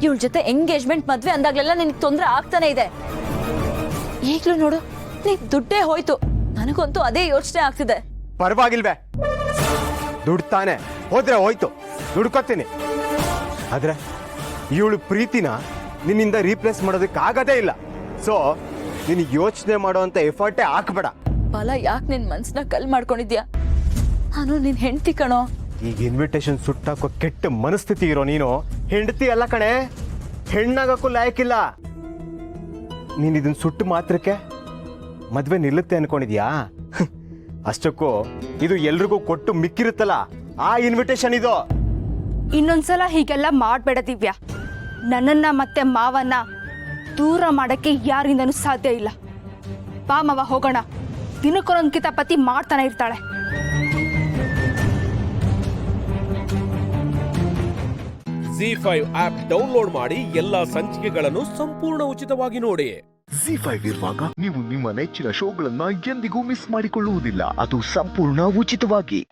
ಇವಳ ಜೊತೆ ಎಂಗೇಜ್ಮೆಂಟ್ ಮದ್ವೆ ಅಂದಾಗ್ಲೆಲ್ಲ ನಿನಗೆ ತೊಂದರೆ ಆಗ್ತಾನೆ ಇದೆ. ಈಗ್ಲೂ ನೋಡು, ನೀನ್ ದುಡ್ಡೇ ಹೋಯ್ತು. ನನಗಂತೂ ಅದೇ ಯೋಚನೆ ಆಗ್ತಿದೆ. ಪರವಾಗಿಲ್ವೇ, ದುಡ್ಡು ತಾನೆ, ಹೋದ್ರೆ ಹೋಯ್ತು, ದುಡ್ಕೊತೀನಿ. ಆದ್ರೆ ಇವಳು ಪ್ರೀತಿನ ನಿನ್ನಿಂದ ರೀಪ್ಲೇಸ್ ಮಾಡೋದಕ್ಕೆ ಆಗದೇ ಇಲ್ಲ. ಸೊ ನೀನು ಯೋಚನೆ ಮಾಡೋಂಥ ಎಫರ್ಟೇ ಹಾಕ್ಬೇಡ. ಬಾಲ, ಯಾಕೆ ನಿನ್ ಮನ್ಸನ್ನ ಕಲ್ ಮಾಡ್ಕೊಂಡಿದ್ಯಾ? ನಾನು ನಿನ್ ಹೆಂಡತಿ ಕಣೋ. ಈಗ ಇನ್ವಿಟೇಷನ್ ಸುಟ್ಟಾಕೋ ಕೆಟ್ಟ ಮನಸ್ಥಿತಿ ಇರೋ ನೀನು ಹೆಂಡತಿ ಅಲ್ಲ ಕಣೆ, ಹೆಣ್ಣಾಗಕ್ಕೂ ಲಾಯಕ್ಕಿಲ್ಲ. ನೀನ್ ಇದನ್ನ ಸುಟ್ಟು ಮಾತ್ರಕ್ಕೆ ಮದ್ವೆ ನಿಲ್ಲುತ್ತೆ ಅನ್ಕೊಂಡಿದ್ಯಾ? ಅಷ್ಟಕ್ಕೂ ಇದು ಎಲ್ರಿಗೂ ಕೊಟ್ಟು ಮಿಕ್ಕಿರುತ್ತಲ್ಲ, ಆ ಇನ್ವಿಟೇಷನ್ ಇದು. ಇನ್ನೊಂದ್ಸಲ ಹೀಗೆಲ್ಲ ಮಾಡ್ಬೇಡ ದಿವ್ಯಾ. ನನ್ನನ್ನ ಮತ್ತೆ ಮಾವನ್ನ ದೂರ ಮಾಡಕ್ಕೆ ಯಾರಿಂದನೂ ಸಾಧ್ಯ ಇಲ್ಲ. ಬಾ ಮಾವ ಹೋಗೋಣ. ದಿನಕ್ಕೊಂದೊಂದು ಕಿತಾಪತಿ ಮಾಡ್ತಾನೆ ಇರ್ತಾಳೆ. ZEE5 ಆಪ್ ಡೌನ್ಲೋಡ್ ಮಾಡಿ ಎಲ್ಲಾ ಸಂಚಿಕೆಗಳನ್ನು ಸಂಪೂರ್ಣ ಉಚಿತವಾಗಿ ನೋಡಿ. ZEE5 ಇರುವಾಗ ನೀವು ನಿಮ್ಮ ನೆಚ್ಚಿನ ಶೋಗಳನ್ನ ಎಂದಿಗೂ ಮಿಸ್ ಮಾಡಿಕೊಳ್ಳುವುದಿಲ್ಲ. ಅದು ಸಂಪೂರ್ಣ ಉಚಿತವಾಗಿ.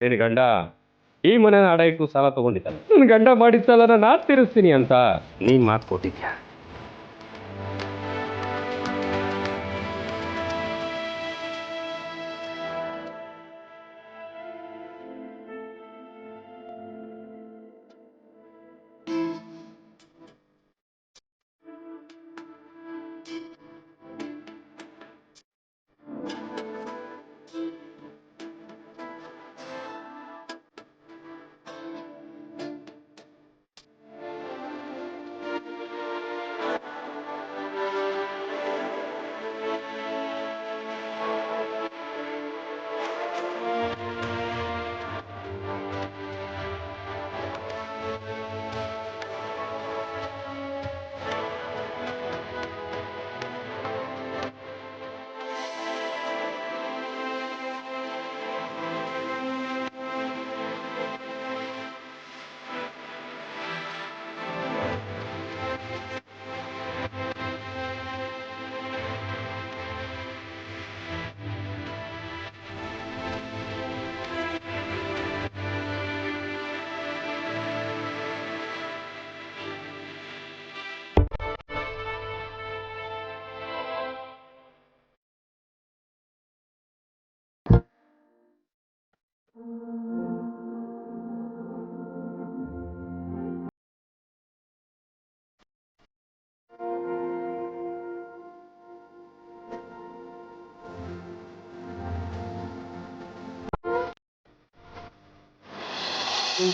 ನಿನ್ನ ಗಂಡ ಈ ಮನೆ ಅಡ ಇಟ್ಟು ಸಾಲ ತಗೊಂಡಿದ್ದಾನೆ. ನನ್ನ ಗಂಡ ಮಾಡಿದ ಸಾಲನ ನಾನು ತೀರಿಸ್ತೀನಿ ಅಂತ ನೀನು ಮಾತು ಕೊಟ್ಟಿದ್ಯಾ.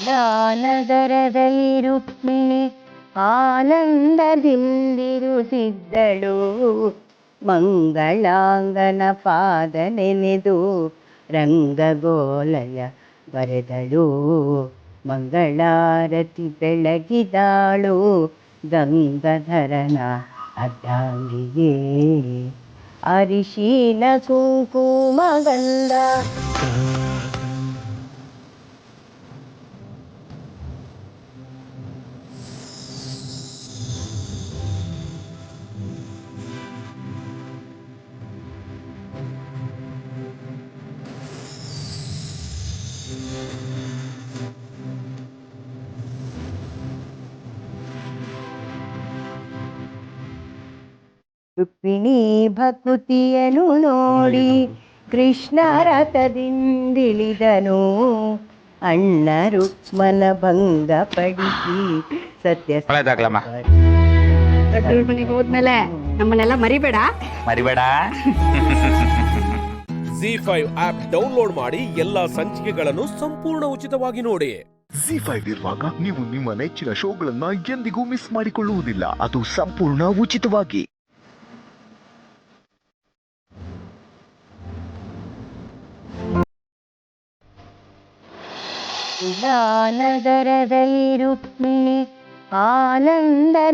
ಜ್ಞಾನದರದಲ್ಲಿ ರುಕ್ಮಿಣಿ ಆನಂದದಿಂದಿರುಸಿದ್ದಳು. ಮಂಗಳಾಂಗನ ಪಾದ ನೆನೆದು ರಂಗಗೋಲಯ ಬರೆದಳು. ಮಂಗಳಾರತಿ ಬೆಳಗಿದಾಳು ಗಂಗಾಧರನ ಅರ್ಧಾಂಗಿಗೆ. ಅರಿಶಿನ ಕುಂಕುಮ ಗಂಧ ರುಕ್ಮಿಣಿ ಭಕುತಿಯನು ನೋಡಿ ಕೃಷ್ಣ ರಥದಿಂದಿಳಿದನು. ಅಣ್ಣ ರುಕ್ಮನ ಭಂಗ ಪಡಿಸಿ ಸತ್ಯ ಮನೆಗೆ ಹೋದ್ಮೇಲೆ ನಮ್ಮನ್ನೆಲ್ಲ ಮರಿಬೇಡ. ZEE5 ಆಪ್ ಡೌನ್ಲೋಡ್ ಮಾಡಿ ಎಲ್ಲಾ ಸಂಚಿಕೆಗಳನ್ನು ಸಂಪೂರ್ಣ ಉಚಿತವಾಗಿ ನೋಡಿ. ZEE5 ಇರುವಾಗ ನೀವು ನಿಮ್ಮ ನೆಚ್ಚಿನ ಶೋಗಳನ್ನ ಎಂದಿಗೂ ಮಿಸ್ ಮಾಡಿಕೊಳ್ಳುವುದಿಲ್ಲ. ಅದು ಸಂಪೂರ್ಣ ಉಚಿತವಾಗಿ. ಜ್ಞಾನದರದಲ್ಲಿ ರುಕ್ಮಿಣಿ ಆನಂದದಿಂದಿರುಸಿದ್ದಳು.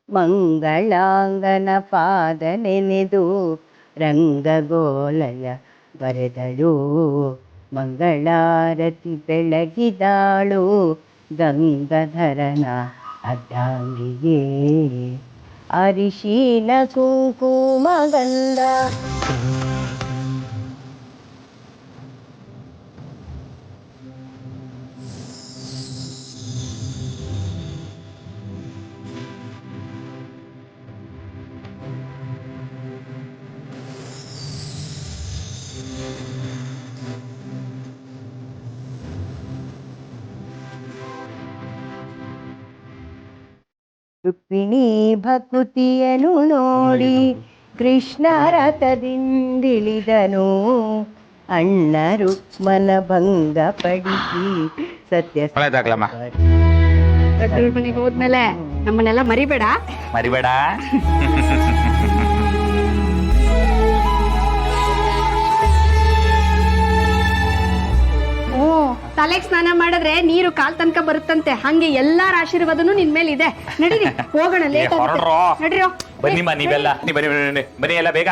ಮಂಗಳಾಂಗನ ಪಾದ ನೆನೆದು ರಂಗಗೋಲಯ ಬರೆದಳು. ಮಂಗಳಾರತಿ ಬೆಳಗಿದಾಳು ಗಂಗಾಧರನ ಅರ್ಧಾಂಗಿಗೆ. ಅರಿಶಿನ ಕುಂಕುಮ ಗಂಧ ರುಕ್ಮಿಣಿ ಭಕುತಿಯನು ನೋಡಿ ಕೃಷ್ಣ ರಥದಿಂದಿಳಿದನು. ಅಣ್ಣರು ಮನಭಂಗ ಪಡಿಸಿ ಸತ್ಯ ದೊಡ್ಡವ್ರ ಮನೆಗೆ ಹೋದ್ಮೇಲೆ ನಮ್ಮನ್ನೆಲ್ಲ ಮರಿಬೇಡ. ಓ, ತಲೆಗೆ ಸ್ನಾನ ಮಾಡಿದ್ರೆ ನೀರು ಕಾಲ್ ತನಕ ಬರುತ್ತಂತೆ. ಹಂಗೆ ಎಲ್ಲಾರ ಆಶೀರ್ವಾದನು ನಿನ್ ಮೇಲೆ ಇದೆ. ನಡೀರಿ ಹೋಗೋಣ, ಲೇಟ್ ಆಗುತ್ತೆ. ನಡೀರೋ. ಬನ್ನಿಮ್ಮ ನೀವೆಲ್ಲ, ಬನ್ನಿ ಎಲ್ಲ ಬೇಗ.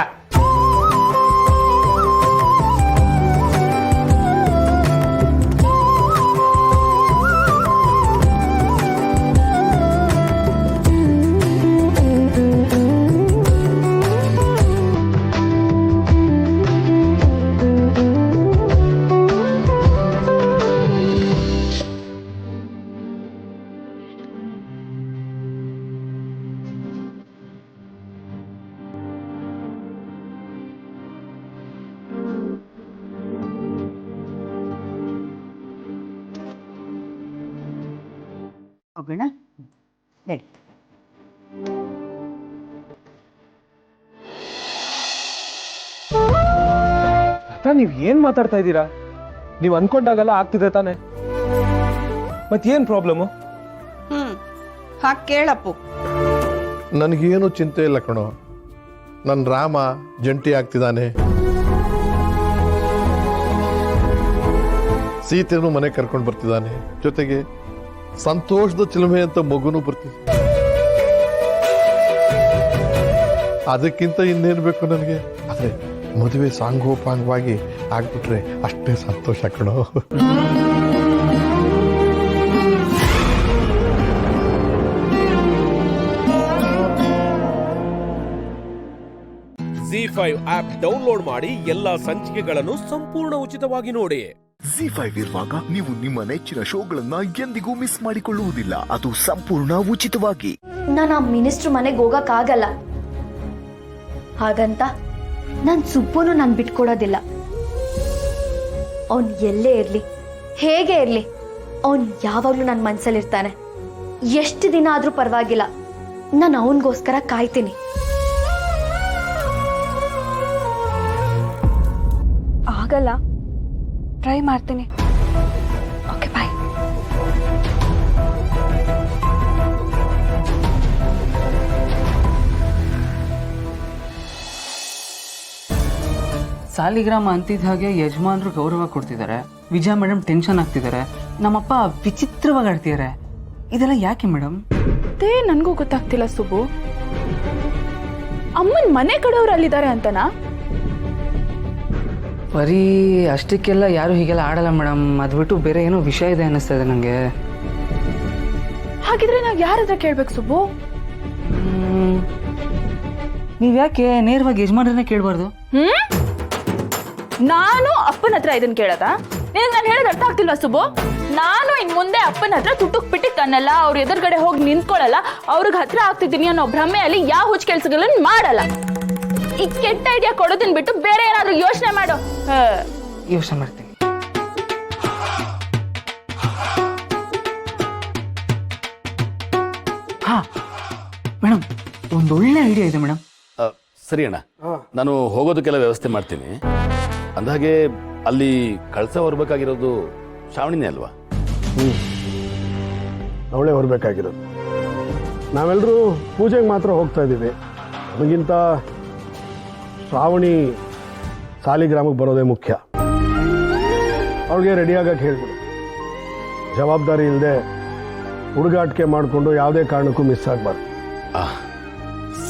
ಹೋಗೋಣ ನಡಿ. ಅಕ್ಕ, ನೀವ್ ಏನ್ ಮಾತಾಡ್ತಾ ಇದ್ದೀರಾ? ನೀವ್ ಅನ್ಕೊಂಡಾಗಲ್ಲ ಆಗ್ತಿದೆ ತಾನೆ? ಮತ್ತೇನ್ ಪ್ರಾಬ್ಲಮ್? ಕೇಳಪ್ಪು. ನನಗೇನು ಚಿಂತೆ ಇಲ್ಲ ಕಣೋ. ನನ್ನ ರಾಮ ಜಂಟಿ ಆಗ್ತಿದ್ದಾನೆ, ಸೀತೆಯನ್ನು ಮನೆ ಕರ್ಕೊಂಡು ಬರ್ತಿದ್ದಾನೆ, ಜೊತೆಗೆ ಸಂತೋಷದ ಚಿಲುಮೆ ಅಂತ ಮಗುನು ಬರ್ತಿದೆ. ಅದಕ್ಕಿಂತ ಇನ್ನೇನು ಬೇಕು ನನಗೆ? ಆದ್ರೆ ಮದುವೆ ಸಾಂಗೋಪಾಂಗವಾಗಿ ಆಗ್ಬಿಟ್ರೆ ಅಷ್ಟೇ ಸಂತೋಷ ಕಣೋ. ZEE5 ಆಪ್ ಡೌನ್ಲೋಡ್ ಮಾಡಿ ಎಲ್ಲಾ ಸಂಚಿಕೆಗಳನ್ನು ಸಂಪೂರ್ಣ ಉಚಿತವಾಗಿ ನೋಡಿ. ZEE5 ಇರುವಾಗ ನೀವು ನಿಮ್ಮ ನೆಚ್ಚಿನ ಶೋಗಳನ್ನ ಎಂದಿಗೂ ಮಿಸ್ ಮಾಡಿಕೊಳ್ಳುವುದಿಲ್ಲ, ಅದು ಸಂಪೂರ್ಣ ಉಚಿತವಾಗಿ. ನಾನು ಆ ಮಿನಿಸ್ಟ್ರ್ ಮನೆಗೆ ಹೋಗಕ್ಕಾಗಲ್ಲ. ಹಾಗಂತ ನನ್ ಸುಬ್ಬುನು ನಾನು ಬಿಟ್ಕೊಡೋದಿಲ್ಲ. ಅವನ್ ಎಲ್ಲೇ ಇರ್ಲಿ, ಹೇಗೆ ಇರ್ಲಿ, ಅವನ್ ಯಾವಾಗ್ಲೂ ನನ್ನ ಮನ್ಸಲ್ಲಿರ್ತಾನೆ. ಎಷ್ಟು ದಿನ ಆದ್ರೂ ಪರವಾಗಿಲ್ಲ, ನಾನು ಅವನಿಗೋಸ್ಕರ ಕಾಯ್ತೀನಿ. ಆಗಲ್ಲ, ಟ್ರೈ ಮಾಡ್ತೀನಿ. ಓಕೆ, ಬಾಯ್. ಸಾಲಿಗ್ರಾಮ ಅಂತಿದ್ದ ಹಾಗೆ ಯಜಮಾನ್ರು ಗೌರವ ಕೊಡ್ತಿದ್ದಾರೆ, ವಿಜಯ ಮೇಡಮ್ ಟೆನ್ಷನ್ ಆಗ್ತಿದ್ದಾರೆ, ನಮ್ಮಪ್ಪ ವಿಚಿತ್ರವಾಗಿ ಆಡ್ತಿದ್ದಾರೆ. ಇದೆಲ್ಲ ಯಾಕೆ ಮೇಡಮ್? ನನಗೂ ಗೊತ್ತಾಗ್ತಿಲ್ಲ ಸುಬ್ಬು. ಅಮ್ಮನ ಮನೆ ಕಡೆಯವ್ರು ಅಲ್ಲಿದ್ದಾರೆ ಅಂತನಾ? ಬರೀ ಅಷ್ಟಕ್ಕೆಲ್ಲ ಯಾರು ಹೀಗೆಲ್ಲ ಆಡಲ್ಲ ಮೇಡಮ್. ಅದು ಬಿಟ್ಟು ಬೇರೆ ಏನೋ ವಿಷಯ ಇದೆ ಅನ್ನಿಸ್ತಾ ಇದೆ ನನಗೆ. ಹಾಗಿದ್ರೆ ನಾವು ಯಾರ ಹತ್ರ ಕೇಳ್ಬೇಕು ಸುಬ್ಬು? ನೀವ್ಯಾಕೆ ನೇರವಾಗಿ ಯಜಮಾನ್ರನ್ನ ಕೇಳಬಾರ್ದು? ನಾನು ಅಪ್ಪನ ಹತ್ರ ಇದನ್ನ ಕೇಳದ? ನಾನು ಹೇಳೋದು ಅರ್ಥ ಆಗ್ತಿಲ್ವಾ ಸುಬ್ಬು? ನಾನು ಇನ್ ಮುಂದೆ ಅಪ್ಪನ ಹತ್ರ ತುಟ್ಟುಕ್ ಪಿಟ್ಟಿಕ್ ಅನ್ನಲ್ಲ, ಅವ್ರ ಎದುರುಗಡೆ ಹೋಗಿ ನಿಂತ್ಕೊಳ್ಳಲ್ಲ, ಅವ್ರಿಗೆ ಹತ್ರ ಆಗ್ತಿದ್ದೀನಿ ಅನ್ನೋ ಭ್ರಮೆಯಲ್ಲಿ ಯಾವ ಹುಚ್ಚ ಕೆಲ್ಸಗಳನ್ನ ಮಾಡಲ್ಲ. ಈ ಕೆಟ್ಟ ಐಡಿಯಾ ಕೊಡೋದನ್ನ ಬಿಟ್ಟು ಬೇರೆ ಏನಾದ್ರು ಯೋಚನೆ ಮಾಡು. ಯೋಚನೆ ಮಾಡ್ತೀನಿ. ಹಾ ಮೇಡಮ್, ಒಂದೊಳ್ಳೆ ಐಡಿಯಾ ಇದೆ ಮೇಡಮ್. ಸರಿ ಅಣ್ಣ, ನಾನು ಹೋಗೋದಕ್ಕೆಲ್ಲ ವ್ಯವಸ್ಥೆ ಮಾಡ್ತೀನಿ. ಅಂದಾಗೆ ಅಲ್ಲಿ ಕಳಸ ಹೊರಬೇಕಾಗಿರೋದು ಶ್ರಾವಣಿನೇ ಅಲ್ವಾ? ಅವಳೇ ಹೊರಬೇಕಾಗಿರೋದು. ನಾವೆಲ್ಲರೂ ಪೂಜೆಗೆ ಮಾತ್ರ ಹೋಗ್ತಾ ಇದ್ದೀವಿ. ನಮಗಿಂತ ಶ್ರಾವಣಿ ಸಾಲಿಗ್ರಾಮಕ್ಕೆ ಬರೋದೇ ಮುಖ್ಯ. ಅವಳಿಗೆ ರೆಡಿಯಾಗಕ್ಕೆ ಹೇಳ್ಬಿಡು. ಜವಾಬ್ದಾರಿ ಇಲ್ಲದೆ ಹುಡುಗಾಟಿಕೆ ಮಾಡಿಕೊಂಡು ಯಾವುದೇ ಕಾರಣಕ್ಕೂ ಮಿಸ್ ಆಗಬಾರ್ದು.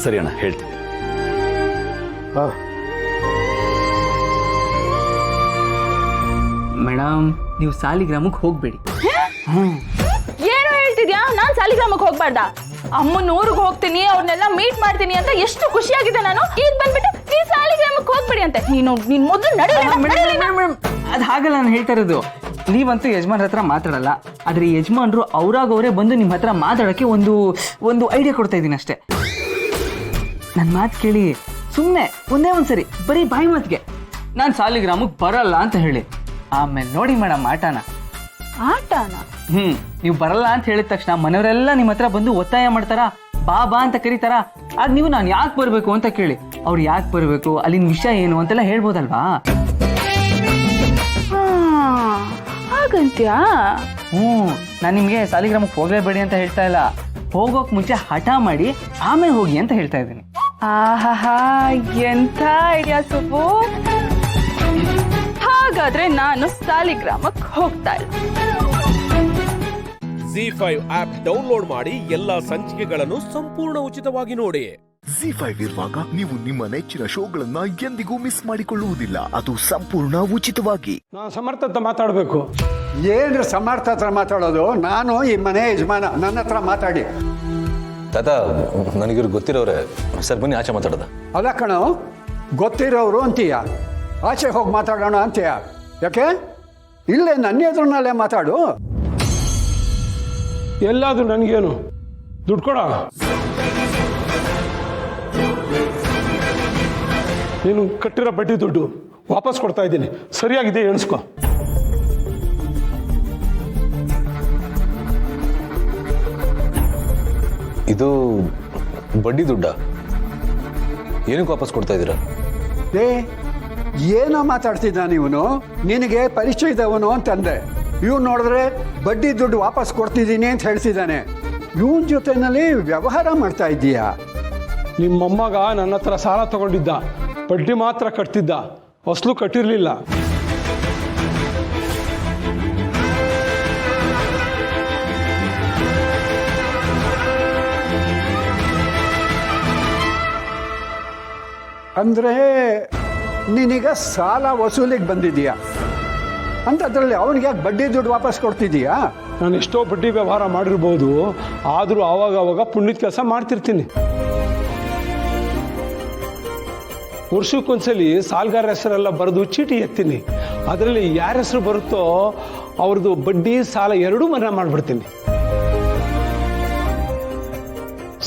ಸರಿ ಅಣ್ಣ, ಹೇಳ್ತೀನಿ. ಹಾಂ ಮೇಡಮ್, ನೀವು ಸಾಲಿಗ್ರಾಮಕ್ಕೆ ಹೋಗ್ಬೇಡಿ. ಏನು ಹೇಳ್ತಿದ್ಯಾ? ನಾನ್ ಸಾಲಿಗ್ರಾಮಕ್ಕೆ ಹೋಗ್ಬಾರ್ದ? ಅಮ್ಮನ ಊರಿಗೆ ಹೋಗ್ತೀನಿ, ಅವ್ರನ್ನೆಲ್ಲ ಮೀಟ್ ಮಾಡ್ತೀನಿ ಅಂತ ಎಷ್ಟು ಖುಷಿಯಾಗಿದೆ ನಾನು. ಈಗ ಬಂದ್ಬಿಟ್ಟು ನೀ ಸಾಲಿಗ್ರಾಮಕ್ಕೆ ಹೋಗ್ಬೇಡಿ ಅಂತ. ನೀನ್ ಮೊದಲು ನಡೆ. ಅದು ಹಾಗಲ್ಲ ನಾನು ಹೇಳ್ತಾ ಇರೋದು. ನೀವಂತೂ ಯಜಮಾನ್ರ ಹತ್ರ ಮಾತಾಡಲ್ಲ, ಆದ್ರೆ ಯಜಮಾನ್ರು ಅವ್ರಾಗವರೇ ಬಂದು ನಿಮ್ಮ ಹತ್ರ ಮಾತಾಡೋಕ್ಕೆ ಒಂದು ಐಡಿಯಾ ಕೊಡ್ತಾ ಇದ್ದೀನಿ ಅಷ್ಟೇ. ನನ್ನ ಮಾತು ಕೇಳಿ, ಸುಮ್ಮನೆ ಒಂದೇ ಒಂದ್ಸರಿ ಬರೀ ಬಾಯಿ ಮಾತಿಗೆ ನಾನು ಸಾಲಿಗ್ರಾಮಕ್ಕೆ ಬರಲ್ಲ ಅಂತ ಹೇಳಿ. ಆಮೇಲೆ ನೋಡಿ ಮೇಡಮ್ ಆಟನ. ನೀವು ಬರಲ್ಲ ಅಂತ ಹೇಳಿದ ತಕ್ಷಣ ಮನೆಯವರೆಲ್ಲ ನಿಮ್ಮ ಹತ್ರ ಬಂದು ಒತ್ತಾಯ ಮಾಡ್ತಾರ, ಬಾ ಅಂತ ಕರೀತಾರ. ಆಗ ನೀವು ನಾನು ಯಾಕೆ ಬರಬೇಕು ಅಂತ ಕೇಳಿ, ಅವ್ರು ಯಾಕೆ ಬರಬೇಕು, ಅಲ್ಲಿನ ವಿಷಯ ಏನು ಅಂತೆಲ್ಲ ಹೇಳ್ಬೋದಲ್ವಾ? ಹಾಗಂತ್ಯಾ? ನಾನು ನಿಮಗೆ ಸಾಲಿಗ್ರಾಮಕ್ಕೆ ಹೋಗಲೇಬೇಡಿ ಅಂತ ಹೇಳ್ತಾ ಇಲ್ಲ, ಹೋಗೋಕ್ ಮುಂಚೆ ಹಠ ಮಾಡಿ ಆಮೇಲೆ ಹೋಗಿ ಅಂತ ಹೇಳ್ತಾ ಇದ್ದೀನಿ. ಆಹಾ, ಎಂಥ ಐಡಿಯಾ ಸುಬ್ಬು. ಹಾಗಾದ್ರೆ ನಾನು ಸಾಲಿಗ್ರಾಮಕ್ಕೆ ಹೋಗ್ತಾ ಇಲ್ಲ. ZEE5 ಆಪ್ ಡೌನ್ಲೋಡ್ ಮಾಡಿ ಎಲ್ಲಾ ಸಂಚಿಕೆಗಳನ್ನು ಸಂಪೂರ್ಣ ಉಚಿತವಾಗಿ ನೋಡಿ. ZEE5 ಇರುವಾಗ ನೀವು ನಿಮ್ಮ ನೆಚ್ಚಿನ ಶೋಗಳನ್ನ ಎಂದಿಗೂ ಮಿಸ್ ಮಾಡಿಕೊಳ್ಳುವುದಿಲ್ಲ. ಅದು ಸಂಪೂರ್ಣ ಉಚಿತವಾಗಿ. ನಾನು ಸಮರ್ಥ ಹತ್ರ ಮಾತಾಡಬೇಕು. ಏನ್ರಿ ಸಮರ್ಥ ಹತ್ರ ಮಾತಾಡೋದು? ನಾನು ಈ ಮನೆ ಯಜಮಾನ, ನನ್ನ ಹತ್ರ ಮಾತಾಡಿ. ತಾತ, ನನಗಿವ್ರು ಗೊತ್ತಿರೋರೆ. ಸರ್ ಬನ್ನಿ ಆಚೆ ಮಾತಾಡೋದ. ಅಲ್ಲ ಕಣೋ, ಗೊತ್ತಿರೋರು ಅಂತೀಯ, ಆಚೆ ಹೋಗಿ ಮಾತಾಡೋಣ ಅಂತೀಯ. ಯಾಕೆ ಇಲ್ಲೇ ನನ್ನ ಎದುರಿನಲ್ಲೇ ಮಾತಾಡು. ಎಲ್ಲಾದ್ರೂ ನನಗೇನು ದುಡ್ಡು ಕೊಡ. ನೀನು ಕಟ್ಟಿರೋ ಬಡ್ಡಿ ದುಡ್ಡು ವಾಪಸ್ ಕೊಡ್ತಾ ಇದ್ದೀನಿ, ಸರಿಯಾಗಿದೆ ಎಣಿಸ್ಕೊ. ಇದು ಬಡ್ಡಿ ದುಡ್ಡ? ಏನಕ್ಕೆ ವಾಪಸ್ ಕೊಡ್ತಾ ಇದ್ದೀರಾ? ಏನೋ ಮಾತಾಡ್ತಿದ್ದಾನೆ ಇವನು. ನಿನಗೆ ಪರಿಚಯದವನು ಅಂತಂದೆ, ಇವ್ ನೋಡಿದ್ರೆ ಬಡ್ಡಿ ದುಡ್ಡು ವಾಪಸ್ ಕೊಡ್ತಿದ್ದೀನಿ ಅಂತ ಹೇಳ್ತಿದ್ದಾನೆ. ಇವನ್ ಜೊತೆನಲ್ಲಿ ವ್ಯವಹಾರ ಮಾಡ್ತಾ ಇದ್ದೀಯಾ? ನಿಮ್ಮ ಮೊಮ್ಮಗ ನನ್ನ ಹತ್ರ ಸಾಲ ತಗೊಂಡಿದ್ದ, ಬಡ್ಡಿ ಮಾತ್ರ ಕಟ್ತಿದ್ದ, ಅಸಲು ಕಟ್ಟಿರ್ಲಿಲ್ಲ. ಅಂದ್ರೆ ನಿನಗ ಸಾಲ ವಸೂಲಿಗೆ ಬಂದಿದೀಯಾ ಅಂತ. ಅದರಲ್ಲಿ ಅವನಿಗೆ ಬಡ್ಡಿ ದುಡ್ಡು ವಾಪಸ್ ಕೊಡ್ತಿದೀಯಾ? ನಾನು ಎಷ್ಟೋ ಬಡ್ಡಿ ವ್ಯವಹಾರ ಮಾಡಿರ್ಬೋದು, ಆದರೂ ಆವಾಗ ಪುಣ್ಯದ ಕೆಲಸ ಮಾಡ್ತಿರ್ತೀನಿ. ವರ್ಷಕ್ಕೊಂದ್ಸಲಿ ಸಾಲ್ಗಾರ ಹೆಸರೆಲ್ಲ ಬರೆದು ಚೀಟಿ ಎತ್ತೀನಿ. ಅದರಲ್ಲಿ ಯಾರ ಹೆಸರು ಬರುತ್ತೋ ಅವ್ರದ್ದು ಬಡ್ಡಿ ಸಾಲ ಎರಡೂ ಮನ್ನಾ ಮಾಡಿಬಿಡ್ತೀನಿ.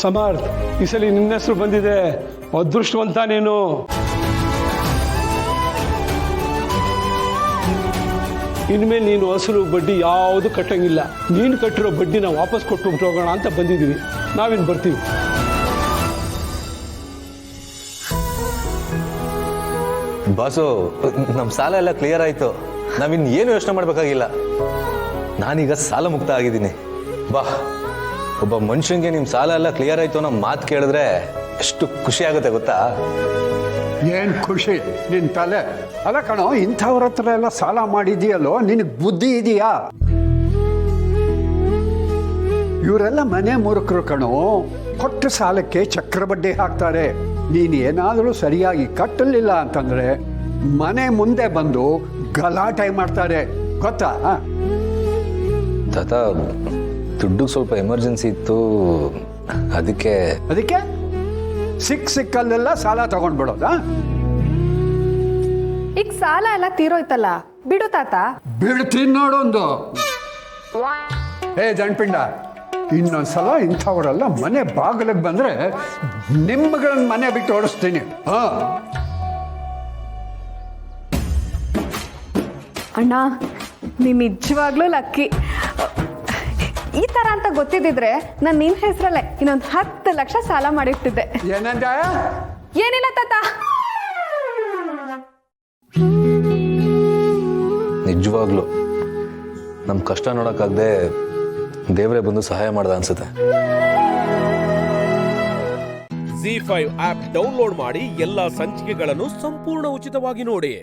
ಸಮರ್ಥ್, ಈ ಸಲ ನಿನ್ನ ಹೆಸರು ಬಂದಿದೆ, ಅದೃಷ್ಟವಂತ ನೀನು. ಇನ್ಮೇಲೆ ನೀನು ಅಸಲು ಬಡ್ಡಿ ಯಾವುದು ಕಟ್ಟಂಗಿಲ್ಲ. ನೀನು ಕಟ್ಟಿರೋ ಬಡ್ಡಿನ ವಾಪಸ್ ಕೊಟ್ಟು ಹೋಗೋಣ ಅಂತ ಬಂದಿದ್ದೀವಿ. ನಾವಿನ್ನು ಬರ್ತೀವಿ. ಬಾಸು, ನಮ್ಮ ಸಾಲ ಎಲ್ಲ ಕ್ಲಿಯರ್ ಆಯ್ತು. ನಾವಿನ್ನು ಏನು ಯೋಚನೆ ಮಾಡಬೇಕಾಗಿಲ್ಲ. ನಾನೀಗ ಸಾಲ ಮುಕ್ತ ಆಗಿದ್ದೀನಿ. ಬಾ, ಒಬ್ಬ ಮನುಷ್ಯನಿಗೆ ನಿಮ್ಮ ಸಾಲ ಎಲ್ಲ ಕ್ಲಿಯರ್ ಆಯ್ತು ಅನ್ನೋ ಮಾತು ಕೇಳಿದ್ರೆ ಎಷ್ಟು ಖುಷಿ ಆಗುತ್ತೆ ಗೊತ್ತಾ? ಏನ್ ಖುಷಿ ನಿನ್ ತಲೆ. ಅಲ್ಲ ಕಣೋ, ಇಂಥವ್ರ ಹತ್ರ ಎಲ್ಲ ಸಾಲ ಮಾಡಿದೀಯಲ್ಲೋ, ನಿನಗೆ ಬುದ್ಧಿ ಇದೆಯಾ? ಇವರೆಲ್ಲ ಮನೆ ಮೂರ್ಖರು ಕಣೋ. ಕೊಟ್ಟ ಸಾಲಕ್ಕೆ ಚಕ್ರ ಬಡ್ಡಿ ಹಾಕ್ತಾರೆ. ನೀನು ಏನಾದರೂ ಸರಿಯಾಗಿ ಕಟ್ಟಲಿಲ್ಲ ಅಂತಂದ್ರೆ ಮನೆ ಮುಂದೆ ಬಂದು ಗಲಾಟೆ ಮಾಡ್ತಾರೆ, ಗೊತ್ತಾ? ತಾತ, ದುಡ್ಡು ಸ್ವಲ್ಪ ಎಮರ್ಜೆನ್ಸಿ ಇತ್ತು, ಅದಕ್ಕೆ ಸಿಕ್ಕಲ್ಲೆಲ್ಲ ಸಾಲ ತಗೊಂಡ್ಬಿಡೋದಾ? ಈಗ ಸಾಲ ಎಲ್ಲ ತೀರೋಯ್ತಲ್ಲ, ಬಿಡು ತಾತ. ಬಿಡ್ತೀನಿ ನೋಡೊಂದು. ಜಣ್ಪಿಂಡ, ಇನ್ನೊಂದ್ಸಲ ಇಂಥವರೆಲ್ಲ ಮನೆ ಬಾಗಿಲಿಗೆ ಬಂದ್ರೆ ನಿಮ್ಮಗಳನ್ನ ಮನೆ ಬಿಟ್ಟು ಓಡಿಸ್ತೀನಿ. ಅಣ್ಣ, ನೀನ್ ನಿಜವಾಗ್ಲೂ ಲಕ್ಕಿ. ಈ ತರ ಅಂತ ಗೊತ್ತಿದ್ದಿದ್ರೆ ನಾನು ನಿನ್ ಹೆಸರಲ್ಲೇ ಇನ್ನೊಂದು 10 ಲಕ್ಷ ಸಾಲ ಮಾಡಿರ್ತಿದ್ದೆ. ಏನಂದ? ಏನಿಲ್ಲ ತಾತ. ನಿಜವಾಗ್ಲು ನಮ್ಮ ಕಷ್ಟ ನೋಡಕ್ಕಾಗದೆ ದೇವರೇ ಬಂದು ಸಹಾಯ ಮಾಡ್ದ ಅನ್ಸುತ್ತೆ. ZEE5 ಆಪ್ ಡೌನ್ಲೋಡ್ ಮಾಡಿ ಎಲ್ಲಾ ಸಂಚಿಕೆಗಳನ್ನು ಸಂಪೂರ್ಣ ಉಚಿತವಾಗಿ ನೋಡಿ.